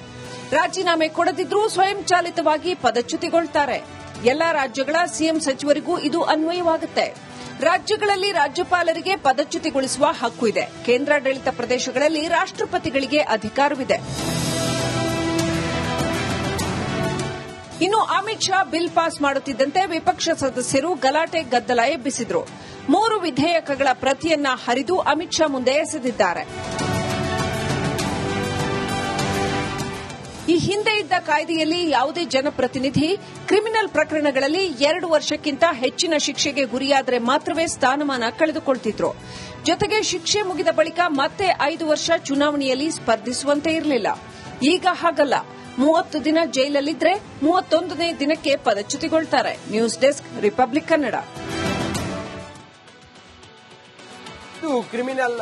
S13: ರಾಜೀನಾಮೆ ಕೊಡದಿದ್ರೂ ಸ್ವಯಂಚಾಲಿತವಾಗಿ ಪದಚ್ಯುತಿಗೊಳ್ತಾರೆ. ಎಲ್ಲಾ ರಾಜ್ಯಗಳ ಸಿಎಂ ಸಚಿವರಿಗೂ ಇದು ಅನ್ವಯವಾಗುತ್ತೆ. ರಾಜ್ಯಗಳಲ್ಲಿ ರಾಜ್ಯಪಾಲರಿಗೆ ಪದಚ್ಯುತಿಗೊಳಿಸುವ ಹಕ್ಕು ಇದೆ. ಕೇಂದ್ರಾಡಳಿತ ಪ್ರದೇಶಗಳಲ್ಲಿ ರಾಷ್ಟ್ರಪತಿಗಳಿಗೆ ಅಧಿಕಾರವಿದೆ. ಇನ್ನು ಅಮಿತ್ ಶಾ ಬಿಲ್ ಪಾಸ್ ಮಾಡುತ್ತಿದ್ದಂತೆ ವಿಪಕ್ಷ ಸದಸ್ಯರು ಗಲಾಟೆ ಗದ್ದಲ ಎಬ್ಬಿಸಿದ್ರು. 3 ವಿಧೇಯಕಗಳ ಪ್ರತಿಯನ್ನ ಹರಿದು ಅಮಿತ್ ಶಾ ಮುಂದೆ ಎಸೆದಿದ್ದಾರೆ. ಈ ಹಿಂದೆ ಇದ್ದ ಕಾಯ್ದೆಯಲ್ಲಿ ಯಾವುದೇ ಜನಪ್ರತಿನಿಧಿ ಕ್ರಿಮಿನಲ್ ಪ್ರಕರಣಗಳಲ್ಲಿ 2 ವರ್ಷಕ್ಕಿಂತ ಹೆಚ್ಚಿನ ಶಿಕ್ಷೆಗೆ ಗುರಿಯಾದರೆ ಮಾತ್ರವೇ ಸ್ಥಾನಮಾನ ಕಳೆದುಕೊಳ್ತಿದ್ರು. ಜೊತೆಗೆ ಶಿಕ್ಷೆ ಮುಗಿದ ಬಳಿಕ ಮತ್ತೆ 5 ವರ್ಷ ಚುನಾವಣೆಯಲ್ಲಿ ಸ್ಪರ್ಧಿಸುವಂತೆ ಇರಲಿಲ್ಲ. ಈಗ ಹಾಗಲ್ಲ. 30 ದಿನ ಜೈಲಲ್ಲಿದ್ದರೆ 31ನೇ ದಿನಕ್ಕೆ ಪದಚ್ಯುತಿಗೊಳ್ತಾರೆ. News desk, Republic Kannada.
S2: ಇದು ಕ್ರಿಮಿನಲ್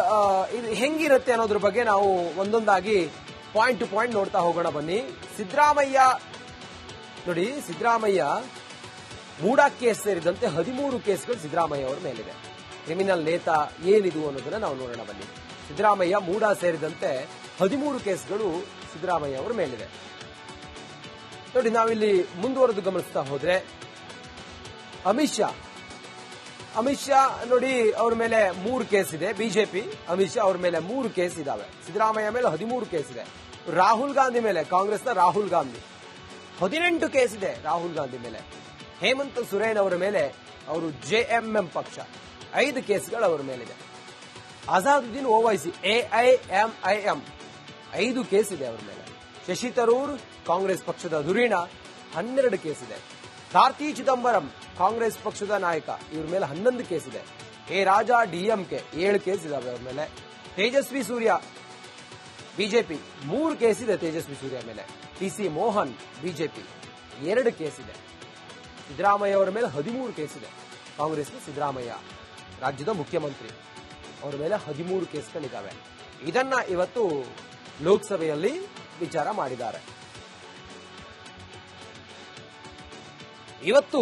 S2: ಇದು ಹೆಂಗಿರುತ್ತೆ ಅನ್ನೋದ್ರ ಬಗ್ಗೆ ನಾವು ಒಂದೊಂದಾಗಿ ಪಾಯಿಂಟ್ ಟು ಪಾಯಿಂಟ್ ನೋಡ್ತಾ ಹೋಗೋಣ ಬನ್ನಿ. ಸಿದ್ದರಾಮಯ್ಯ ನೋಡಿ, ಸಿದ್ದರಾಮಯ್ಯ ಮೂಡಾ ಕೇಸ್ ಸೇರಿದಂತೆ 13 ಕೇಸ್ಗಳು ಸಿದ್ದರಾಮಯ್ಯ ಅವರ ಮೇಲಿದೆ. ಕ್ರಿಮಿನಲ್ ನೇತಾ ಏನಿದು ಅನ್ನೋದನ್ನ ನಾವು ನೋಡೋಣ ಬನ್ನಿ. ಸಿದ್ದರಾಮಯ್ಯ ಮೂಡಾ ಸೇರಿದಂತೆ 13 ಕೇಸ್ಗಳು ಸಿದ್ದರಾಮಯ್ಯ ಅವರ ಮೇಲಿದೆ. ನೋಡಿ, ನಾವಿಲ್ಲಿ ಮುಂದುವರೆದು ಗಮನಿಸ್ತಾ ಹೋದ್ರೆ ಅಮಿತ್ ಶಾ ನೋಡಿ, ಅವ್ರ ಮೇಲೆ 3 ಕೇಸ್ ಇದೆ. ಬಿಜೆಪಿ ಅಮಿತ್ ಶಾ ಅವ್ರ ಮೇಲೆ 3 ಕೇಸ್ ಇದಾವೆ. ಸಿದ್ದರಾಮಯ್ಯ ಮೇಲೆ 13 ಕೇಸ್ ಇದೆ. ರಾಹುಲ್ ಗಾಂಧಿ ಮೇಲೆ, ಕಾಂಗ್ರೆಸ್ನ ರಾಹುಲ್ ಗಾಂಧಿ 18 ಕೇಸ್ ಇದೆ ರಾಹುಲ್ ಗಾಂಧಿ ಮೇಲೆ. ಹೇಮಂತ್ ಸೊರೇನ್ ಅವರ ಮೇಲೆ, ಅವರು ಜೆಎಂಎಂ ಪಕ್ಷ, 5 ಕೇಸ್ಗಳು ಅವರ ಮೇಲಿದೆ. ಅಜಾದುದ್ದೀನ್ ಓವೈಸಿ ಎಐಎಂಐಎಂ 5 ಕೇಸ್ ಇದೆ ಅವರ ಮೇಲೆ. ಶಶಿ ತರೂರ್ ಕಾಂಗ್ರೆಸ್ ಪಕ್ಷದ ಧುರೀಣ 12 ಕೇಸ್ ಇದೆ. ಕಾರ್ತಿ ಚಿದಂಬರಂ ಕಾಂಗ್ರೆಸ್ ಪಕ್ಷದ ನಾಯಕ, ಇವ್ರ ಮೇಲೆ 11 ಕೇಸ್ ಇದೆ. ಎ ರಾಜಾ ಡಿಎಂಕೆ 7 ಕೇಸ್ ಇದಾವೆ ಅವ್ರ ಮೇಲೆ. ತೇಜಸ್ವಿ ಸೂರ್ಯ ಬಿಜೆಪಿ 3 ಕೇಸ್ ಇದೆ ತೇಜಸ್ವಿ ಸೂರ್ಯ ಮೇಲೆ. ಟಿಸಿ ಮೋಹನ್ ಬಿಜೆಪಿ 2 ಕೇಸ್ ಇದೆ. ಸಿದ್ದರಾಮಯ್ಯ ಅವರ ಮೇಲೆ 13 ಕೇಸ್ ಇದೆ. ಕಾಂಗ್ರೆಸ್ನ ಸಿದ್ದರಾಮಯ್ಯ ರಾಜ್ಯದ ಮುಖ್ಯಮಂತ್ರಿ, ಅವರ ಮೇಲೆ 13 ಕೇಸ್ಗಳಿದ್ದಾವೆ. ಇದನ್ನ ಇವತ್ತು ಲೋಕಸಭೆಯಲ್ಲಿ ವಿಚಾರ ಮಾಡಿದ್ದಾರೆ. ಇವತ್ತು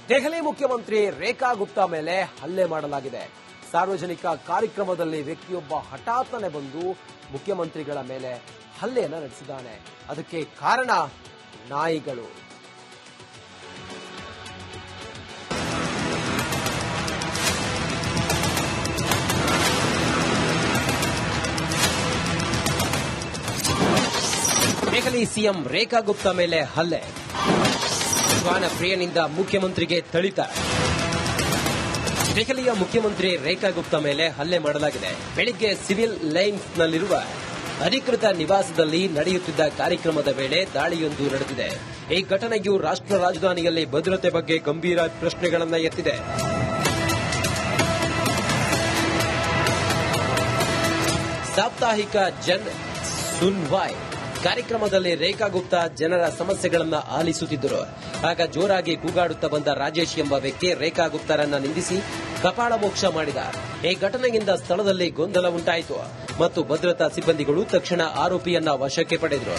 S2: ದೆಹಲಿ ಮುಖ್ಯಮಂತ್ರಿ ರೇಖಾ ಗುಪ್ತಾ ಮೇಲೆ ಹಲ್ಲೆ ಮಾಡಲಾಗಿದೆ. ಸಾರ್ವಜನಿಕ ಕಾರ್ಯಕ್ರಮದಲ್ಲಿ ವ್ಯಕ್ತಿಯೊಬ್ಬ ಹಠಾತ್ತನೆ ಬಂದು ಮುಖ್ಯಮಂತ್ರಿಗಳ ಮೇಲೆ ಹಲ್ಲೆಯನ್ನು ನಡೆಸಿದ್ದಾನೆ. ಅದಕ್ಕೆ ಕಾರಣ ನಾಯಿಗಳು. ದೆಹಲಿ ಸಿಎಂ ರೇಖಾ ಗುಪ್ತಾ ಮೇಲೆ ಹಲ್ಲೆ. ಶ್ವಾನ ಪ್ರಿಯನಿಂದ ಮುಖ್ಯಮಂತ್ರಿಗೆ ಥಳಿತ. ದೆಹಲಿಯ ಮುಖ್ಯಮಂತ್ರಿ ರೇಖಾ ಗುಪ್ತಾ ಮೇಲೆ ಹಲ್ಲೆ ಮಾಡಲಾಗಿದೆ. ಬೆಳಿಗ್ಗೆ ಸಿವಿಲ್ ಲೈನ್ಸ್ನಲ್ಲಿರುವ ಅಧಿಕೃತ ನಿವಾಸದಲ್ಲಿ ನಡೆಯುತ್ತಿದ್ದ ಕಾರ್ಯಕ್ರಮದ ವೇಳೆ ದಾಳಿಯೊಂದು ನಡೆದಿದೆ. ಈ ಘಟನೆಯು ರಾಷ್ಟ್ರ ರಾಜಧಾನಿಯಲ್ಲಿ ಭದ್ರತೆ ಬಗ್ಗೆ ಗಂಭೀರ ಪ್ರಶ್ನೆಗಳನ್ನು ಎತ್ತಿದೆ. ಸಾಪ್ತಾಹಿಕ ಜನ್ ಸುನ್ವಾಯ್ ಕಾರ್ಯಕ್ರಮದಲ್ಲಿ ರೇಖಾ ಗುಪ್ತಾ ಜನರ ಸಮಸ್ಯೆಗಳನ್ನು ಆಲಿಸುತ್ತಿದ್ದರು. ಆಗ ಜೋರಾಗಿ ಕೂಗಾಡುತ್ತಾ ಬಂದ ರಾಜೇಶ್ ಎಂಬ ವ್ಯಕ್ತಿ ರೇಖಾ ಗುಪ್ತಾರನ್ನ ನಿಂದಿಸಿ ಕಪಾಳ ಮೋಕ್ಷ ಮಾಡಿದ. ಈ ಘಟನೆಯಿಂದ ಸ್ಥಳದಲ್ಲಿ ಗೊಂದಲ ಉಂಟಾಯಿತು ಮತ್ತು ಭದ್ರತಾ ಸಿಬ್ಬಂದಿಗಳು ತಕ್ಷಣ ಆರೋಪಿಯನ್ನ ವಶಕ್ಕೆ ಪಡೆದರು.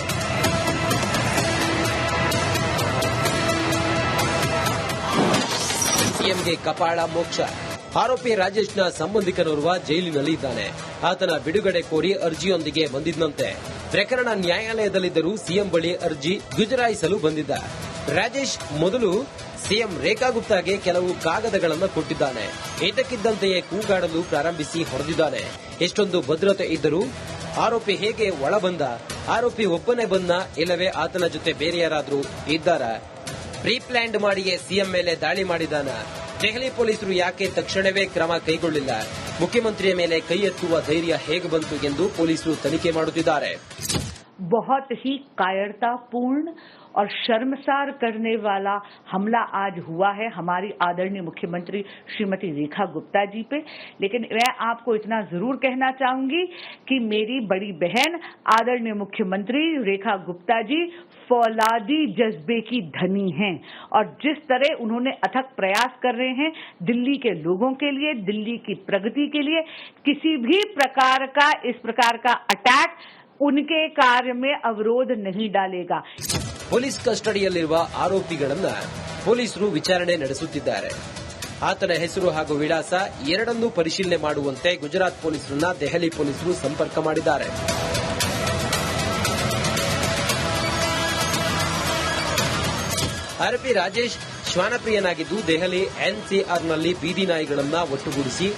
S2: ಸಿಎಂಗೆ ಕಪಾಳ ಮೋಕ್ಷ. ಆರೋಪಿ ರಾಜೇಶ್ನ ಸಂಬಂಧಿಕನೋರ್ವ ಜೈಲಿನಲ್ಲಿ ಇದ್ದಾನೆ. ಆತನ ಬಿಡುಗಡೆ ಕೋರಿ ಅರ್ಜಿಯೊಂದಿಗೆ ಬಂದಿದ್ದಂತೆ. ಪ್ರಕರಣ ನ್ಯಾಯಾಲಯದಲ್ಲಿದ್ದರೂ ಸಿಎಂ ಬಳಿ ಅರ್ಜಿ ಗುಜರಾಯಿಸಲು ಬಂದಿದ್ದ ರಾಜೇಶ್ ಮೊದಲು ಸಿಎಂ ರೇಖಾ ಗುಪ್ತಾಗೆ ಕೆಲವು ಕಾಗದಗಳನ್ನು ಕೊಟ್ಟಿದ್ದಾನೆ. ಇದಕ್ಕಿದ್ದಂತೆಯೇ ಕೂಗಾಡಲು ಪ್ರಾರಂಭಿಸಿ ಹೊಡೆದಿದ್ದಾನೆ. ಎಷ್ಟೊಂದು ಭದ್ರತೆ ಇದ್ದರೂ ಆರೋಪಿ ಹೇಗೆ ಒಳ ಬಂದ? ಆರೋಪಿ ಒಬ್ಬನೇ ಬಂದ, ಇಲ್ಲವೇ ಆತನ ಜೊತೆ ಬೇರೆ ಯಾರಾದ್ರೂ ಇದ್ದಾರಾ? ಪ್ರೀಪ್ಲಾನ್ಡ್ ಮಾಡಿಯೇ ಸಿಎಂ ಮೇಲೆ ದಾಳಿ ಮಾಡಿದಾನ? ದೆಹಲಿ ಪೊಲೀಸರು ಯಾಕೆ ತಕ್ಷಣವೇ ಕ್ರಮ ಕೈಗೊಳ್ಳಿಲ್ಲ? ಮುಖ್ಯಮಂತ್ರಿಯ ಮೇಲೆ ಕೈ ಎತ್ತುವ ಧೈರ್ಯ ಹೇಗೆ ಬಂತು ಎಂದು ಪೊಲೀಸರು ತನಿಖೆ ಮಾಡುತ್ತಿದ್ದಾರೆ.
S14: बहुत ही कायरतापूर्ण और शर्मसार करने वाला हमला आज हुआ है हमारी आदरणीय मुख्यमंत्री श्रीमती रेखा गुप्ता जी पे। लेकिन मैं आपको इतना जरूर कहना चाहूंगी कि मेरी बड़ी बहन आदरणीय मुख्यमंत्री रेखा गुप्ता जी फौलादी जज्बे की धनी हैं और जिस तरह उन्होंने अथक प्रयास कर रहे हैं दिल्ली के लोगों के लिए, दिल्ली की प्रगति के लिए, किसी भी प्रकार का इस प्रकार का अटैक उनके कार्य में अवरोध नहीं डालेगा.
S2: ಪೊಲೀಸ್ ಕಸ್ಟಡಿಯಲ್ಲಿರುವ ಆರೋಪಿಗಳನ್ನ ಪೊಲೀಸರು ವಿಚಾರಣೆ ನಡೆಸುತ್ತಿದ್ದಾರೆ. ಆತನ ಹೆಸರು ಹಾಗೂ ವಿಳಾಸ ಎರಡನ್ನೂ ಪರಿಶೀಲನೆ ಮಾಡುವಂತೆ ಗುಜರಾತ್ ಪೊಲೀಸರನ್ನ ದೆಹಲಿ ಪೊಲೀಸರು ಸಂಪರ್ಕ ಮಾಡಿದ್ದಾರೆ. ಆರೋಪಿ ರಾಜೇಶ್ ಶ್ವಾನಪ್ರಿಯನಾಗಿದ್ದು ದೆಹಲಿ ಎನ್ಸಿಆರ್ನಲ್ಲಿ ಬೀದಿ ನಾಯಿಗಳನ್ನ ಒಟ್ಟುಗೂಡಿಸಿ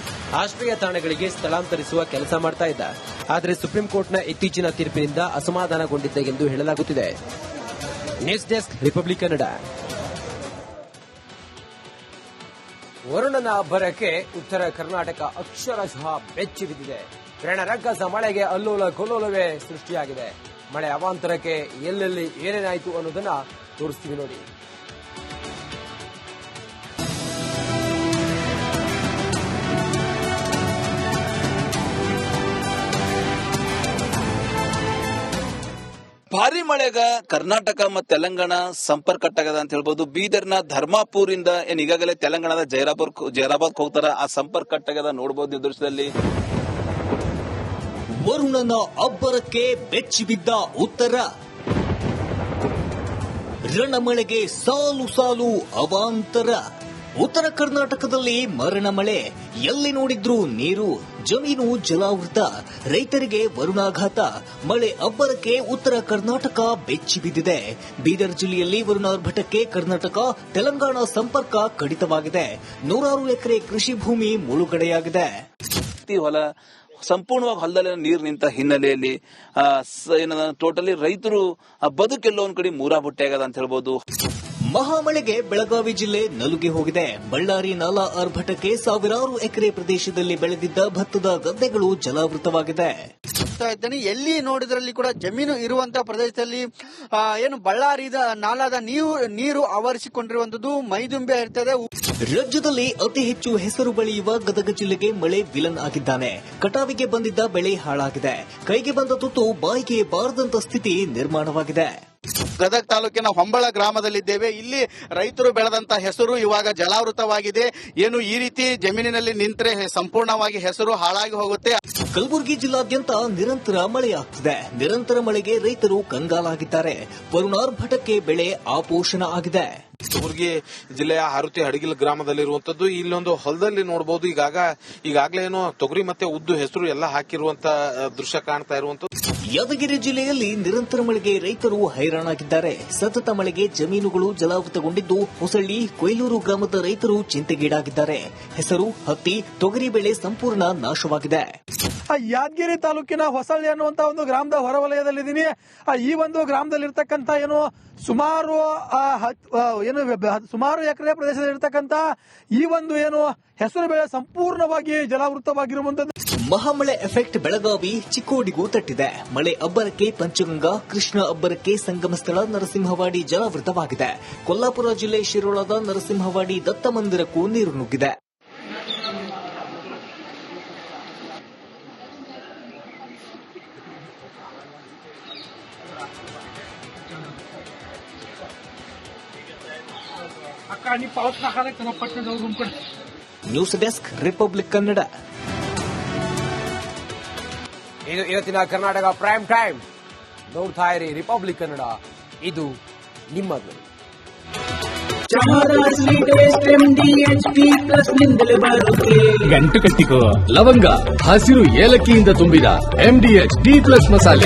S2: ಆಶ್ರಯ ತಾಣಗಳಿಗೆ ಸ್ಥಳಾಂತರಿಸುವ ಕೆಲಸ ಮಾಡ್ತಾ ಇದ್ದ. ಆದರೆ ಸುಪ್ರೀಂ ಕೋರ್ಟ್ನ ಇತ್ತೀಚಿನ ತೀರ್ಪಿನಿಂದ ಅಸಮಾಧಾನಗೊಂಡಿದ್ದ ಎಂದು ಹೇಳಲಾಗುತ್ತಿದೆ. News desk Republic Kannada. ವರುಣನ ಅಬ್ಬರಕ್ಕೆ ಉತ್ತರ ಕರ್ನಾಟಕ ಅಕ್ಷರಶಃ ಬೆಚ್ಚಿ ಬಿದ್ದಿದೆ. ರಣರಕ್ಕಸ ಮಳೆಗೆ ಅಲ್ಲೋಲ ಕೊಲ್ಲೋಲವೇ ಸೃಷ್ಟಿಯಾಗಿದೆ. ಮಳೆ ಅವಾಂತರಕ್ಕೆ ಎಲ್ಲೆಲ್ಲಿ ಏನೇನಾಯಿತು ಅನ್ನೋದನ್ನ ತೋರಿಸ್ತೀವಿ ನೋಡಿ.
S15: ಭಾರಿ ಮಳೆಗ ಕರ್ನಾಟಕ ಮತ್ತು ತೆಲಂಗಾಣ ಸಂಪರ್ಕ ಕಟ್ಟಾಗದ ಅಂತ ಹೇಳ್ಬೋದು. ಬೀದರ್ನ ಧರ್ಮಾಪುರಿಂದ ಏನ್ ಈಗಾಗಲೇ ತೆಲಂಗಾಣದ ಜೈರಾಬಾದ್ ಹೋಗ್ತಾರ, ಆ ಸಂಪರ್ಕ ಕಟ್ಟಾಗದ ನೋಡಬಹುದು ಈ ದೃಶ್ಯದಲ್ಲಿ.
S3: ವರುಣನ ಅಬ್ಬರಕ್ಕೆ ಬೆಚ್ಚಿ ಬಿದ್ದ ಉತ್ತರ. ರಣಮಳೆಗೆ ಸಾಲು ಸಾಲು ಅವಾಂತರ. ಉತ್ತರ ಕರ್ನಾಟಕದಲ್ಲಿ ಮರಣ ಮಳೆ. ಎಲ್ಲಿ ನೋಡಿದ್ರೂ ನೀರು, ಜಮೀನು ಜಲಾವೃತ. ರೈತರಿಗೆ ವರುಣಾಘಾತ. ಮಳೆ ಅಬ್ಬರಕ್ಕೆ ಉತ್ತರ ಕರ್ನಾಟಕ ಬೆಚ್ಚಿ ಬಿದ್ದಿದೆ. ಬೀದರ್ ಜಿಲ್ಲೆಯಲ್ಲಿ ವರುಣಾರ್ಭಟಕ್ಕೆ ಕರ್ನಾಟಕ ತೆಲಂಗಾಣ ಸಂಪರ್ಕ ಕಡಿತವಾಗಿದೆ. 100 ಎಕರೆ ಕೃಷಿ ಭೂಮಿ ಮುಳುಗಡೆಯಾಗಿದೆ.
S15: ಹೊಲ ಸಂಪೂರ್ಣವಾಗಿ ಹೊಲದಲ್ಲಿ ನೀರು ನಿಂತ ಹಿನ್ನೆಲೆಯಲ್ಲಿ ಟೋಟಲಿ ರೈತರು ಬದುಕೆಲ್ಲೋ ಒಂದ್ ಕಡೆ ಮೂರಾ ಬುಟ್ಟೆ ಆಗದ ಅಂತ ಹೇಳ್ಬೋದು.
S3: ಮಹಾಮಳೆಗೆ ಬೆಳಗಾವಿ ಜಿಲ್ಲೆ ನಲುಗಿ ಹೋಗಿದೆ. ಬಳ್ಳಾರಿ ನಾಲಾ ಆರ್ಭಟಕ್ಕೆ ಸಾವಿರಾರು ಎಕರೆ ಪ್ರದೇಶದಲ್ಲಿ ಬೆಳೆದಿದ್ದ ಭತ್ತದ ಗದ್ದೆಗಳು ಜಲಾವೃತವಾಗಿದೆ.
S16: ಎಲ್ಲಿ ನೋಡಿದ್ರಲ್ಲಿ ಕೂಡ ಜಮೀನು ಇರುವಂತಹ ಪ್ರದೇಶದಲ್ಲಿ ಏನು ಬಳ್ಳಾರಿ ನಾಲಾದ ನೀರು ಆವರಿಸಿಕೊಂಡಿರುವಂತದ್ದು ಮೈದುಂಬೆ ಇರ್ತದೆ.
S3: ರಾಜ್ಯದಲ್ಲಿ ಅತಿ ಹೆಚ್ಚು ಹೆಸರು ಬೆಳೆಯುವ ಗದಗ ಜಿಲ್ಲೆಗೆ ಮಳೆ ವಿಲನ್ ಆಗಿದ್ದಾನೆ. ಕಟಾವಿಗೆ ಬಂದಿದ್ದ ಬೆಳೆ ಹಾಳಾಗಿದೆ. ಕೈಗೆ ಬಂದ ತುತ್ತು ಬಾಯಿಗೆ ಬಾರದಂತ ಸ್ಥಿತಿ ನಿರ್ಮಾಣವಾಗಿದೆ.
S16: ಗದಗ ತಾಲೂಕಿನ ಹೊಂಬಳ ಗ್ರಾಮದಲ್ಲಿದ್ದೇವೆ. ಇಲ್ಲಿ ರೈತರು ಬೆಳೆದಂತ ಹೆಸರು ಇವಾಗ ಜಲಾವೃತವಾಗಿದೆ. ಏನು ಈ ರೀತಿ ಜಮೀನಿನಲ್ಲಿ ನಿಂತರೆ ಸಂಪೂರ್ಣವಾಗಿ ಹೆಸರು ಹಾಳಾಗಿ ಹೋಗುತ್ತೆ.
S3: ಕಲಬುರಗಿ ಜಿಲ್ಲಾದ್ಯಂತ ನಿರಂತರ ಮಳೆಯಾಗ್ತಿದೆ. ನಿರಂತರ ಮಳೆಗೆ ರೈತರು ಕಂಗಾಲಾಗಿದ್ದಾರೆ. ವರುಣಾರ್ಭಟಕ್ಕೆ ಬೆಳೆ ಆಪೋಷಣ ಆಗಿದೆ.
S17: ಕಲಬುರಗಿ ಜಿಲ್ಲೆಯ ಹಾರುತಿ ಹಡಗಿಲ್ ಗ್ರಾಮದಲ್ಲಿರುವಂತದ್ದು. ಇಲ್ಲೊಂದು ಹೊಲದಲ್ಲಿ ನೋಡಬಹುದು ಈಗಾಗಲೇ ಏನೋ ತೊಗರಿ ಮತ್ತೆ ಉದ್ದು ಹೆಸರು ಎಲ್ಲ ಹಾಕಿರುವಂತ ದೃಶ್ಯ ಕಾಣ್ತಾ ಇರುವಂತದ್ದು.
S3: ಯಾದಗಿರಿ ಜಿಲ್ಲೆಯಲ್ಲಿ ನಿರಂತರ ಮಳೆಗೆ ರೈತರು ಹೈರಾಣಾಗಿದ್ದಾರೆ. ಸತತ ಮಳೆಗೆ ಜಮೀನುಗಳು ಜಲಾವೃತಗೊಂಡಿದ್ದು ಹೊಸಳ್ಳಿ ಕೊಯ್ಲೂರು ಗ್ರಾಮದ ರೈತರು ಚಿಂತೆಗೀಡಾಗಿದ್ದಾರೆ. ಹೆಸರು, ಹತ್ತಿ, ತೊಗರಿ ಬೆಳೆ ಸಂಪೂರ್ಣ ನಾಶವಾಗಿದೆ.
S18: ಯಾದಗಿರಿ ತಾಲೂಕಿನ ಹೊಸಳ್ಳಿ ಅನ್ನುವಂತ ಒಂದು ಗ್ರಾಮದ ಹೊರವಲಯದಲ್ಲಿದ್ದೀನಿ. ಈ ಒಂದು ಗ್ರಾಮದಲ್ಲಿರ್ತಕ್ಕಂಥ ಸುಮಾರು ಎಕರೆ ಪ್ರದೇಶದಲ್ಲಿರ್ತಕ್ಕಂಥ ಈ ಒಂದು ಹೆಸರು ಬೆಳೆ ಸಂಪೂರ್ಣವಾಗಿ ಜಲಾವೃತವಾಗಿರುವಂತದ್ದು.
S3: ಮಹಾಮಳೆ ಎಫೆಕ್ಟ್ ಬೆಳಗಾವಿ, ಚಿಕ್ಕೋಡಿಗೂ ತಟ್ಟಿದೆ. ಮಳೆ ಅಬ್ಬರಕ್ಕೆ ಪಂಚಗಂಗಾ, ಕೃಷ್ಣ ಅಬ್ಬರಕ್ಕೆ ಸಂಗಮಸ್ಥಳ ನರಸಿಂಹವಾಡಿ ಜಲಾವೃತವಾಗಿದೆ. ಕೊಲ್ಲಾಪುರ ಜಿಲ್ಲೆ ಶಿರೋಳದ ನರಸಿಂಹವಾಡಿ ದತ್ತ ಮಂದಿರಕ್ಕೂ ನೀರು ನುಗ್ಗಿದೆ. News desk Republic Kannada.
S2: ಇದು ಇವತ್ತಿನ ಕರ್ನಾಟಕ ಪ್ರೈಮ್ ಟೈಮ್. ನೋಡ್ತಾ ಇರಿ ರಿಪಬ್ಲಿಕ್ ಕನ್ನಡ, ಇದು ನಿಮ್ಮ ಧ್ವನಿ.
S1: ಗಂಟು ಕಟ್ಟಿಕೋ ಲವಂಗ, ಹಸಿರು ಏಲಕ್ಕಿಯಿಂದ ತುಂಬಿದ MDH T+ ಮಸಾಲೆ.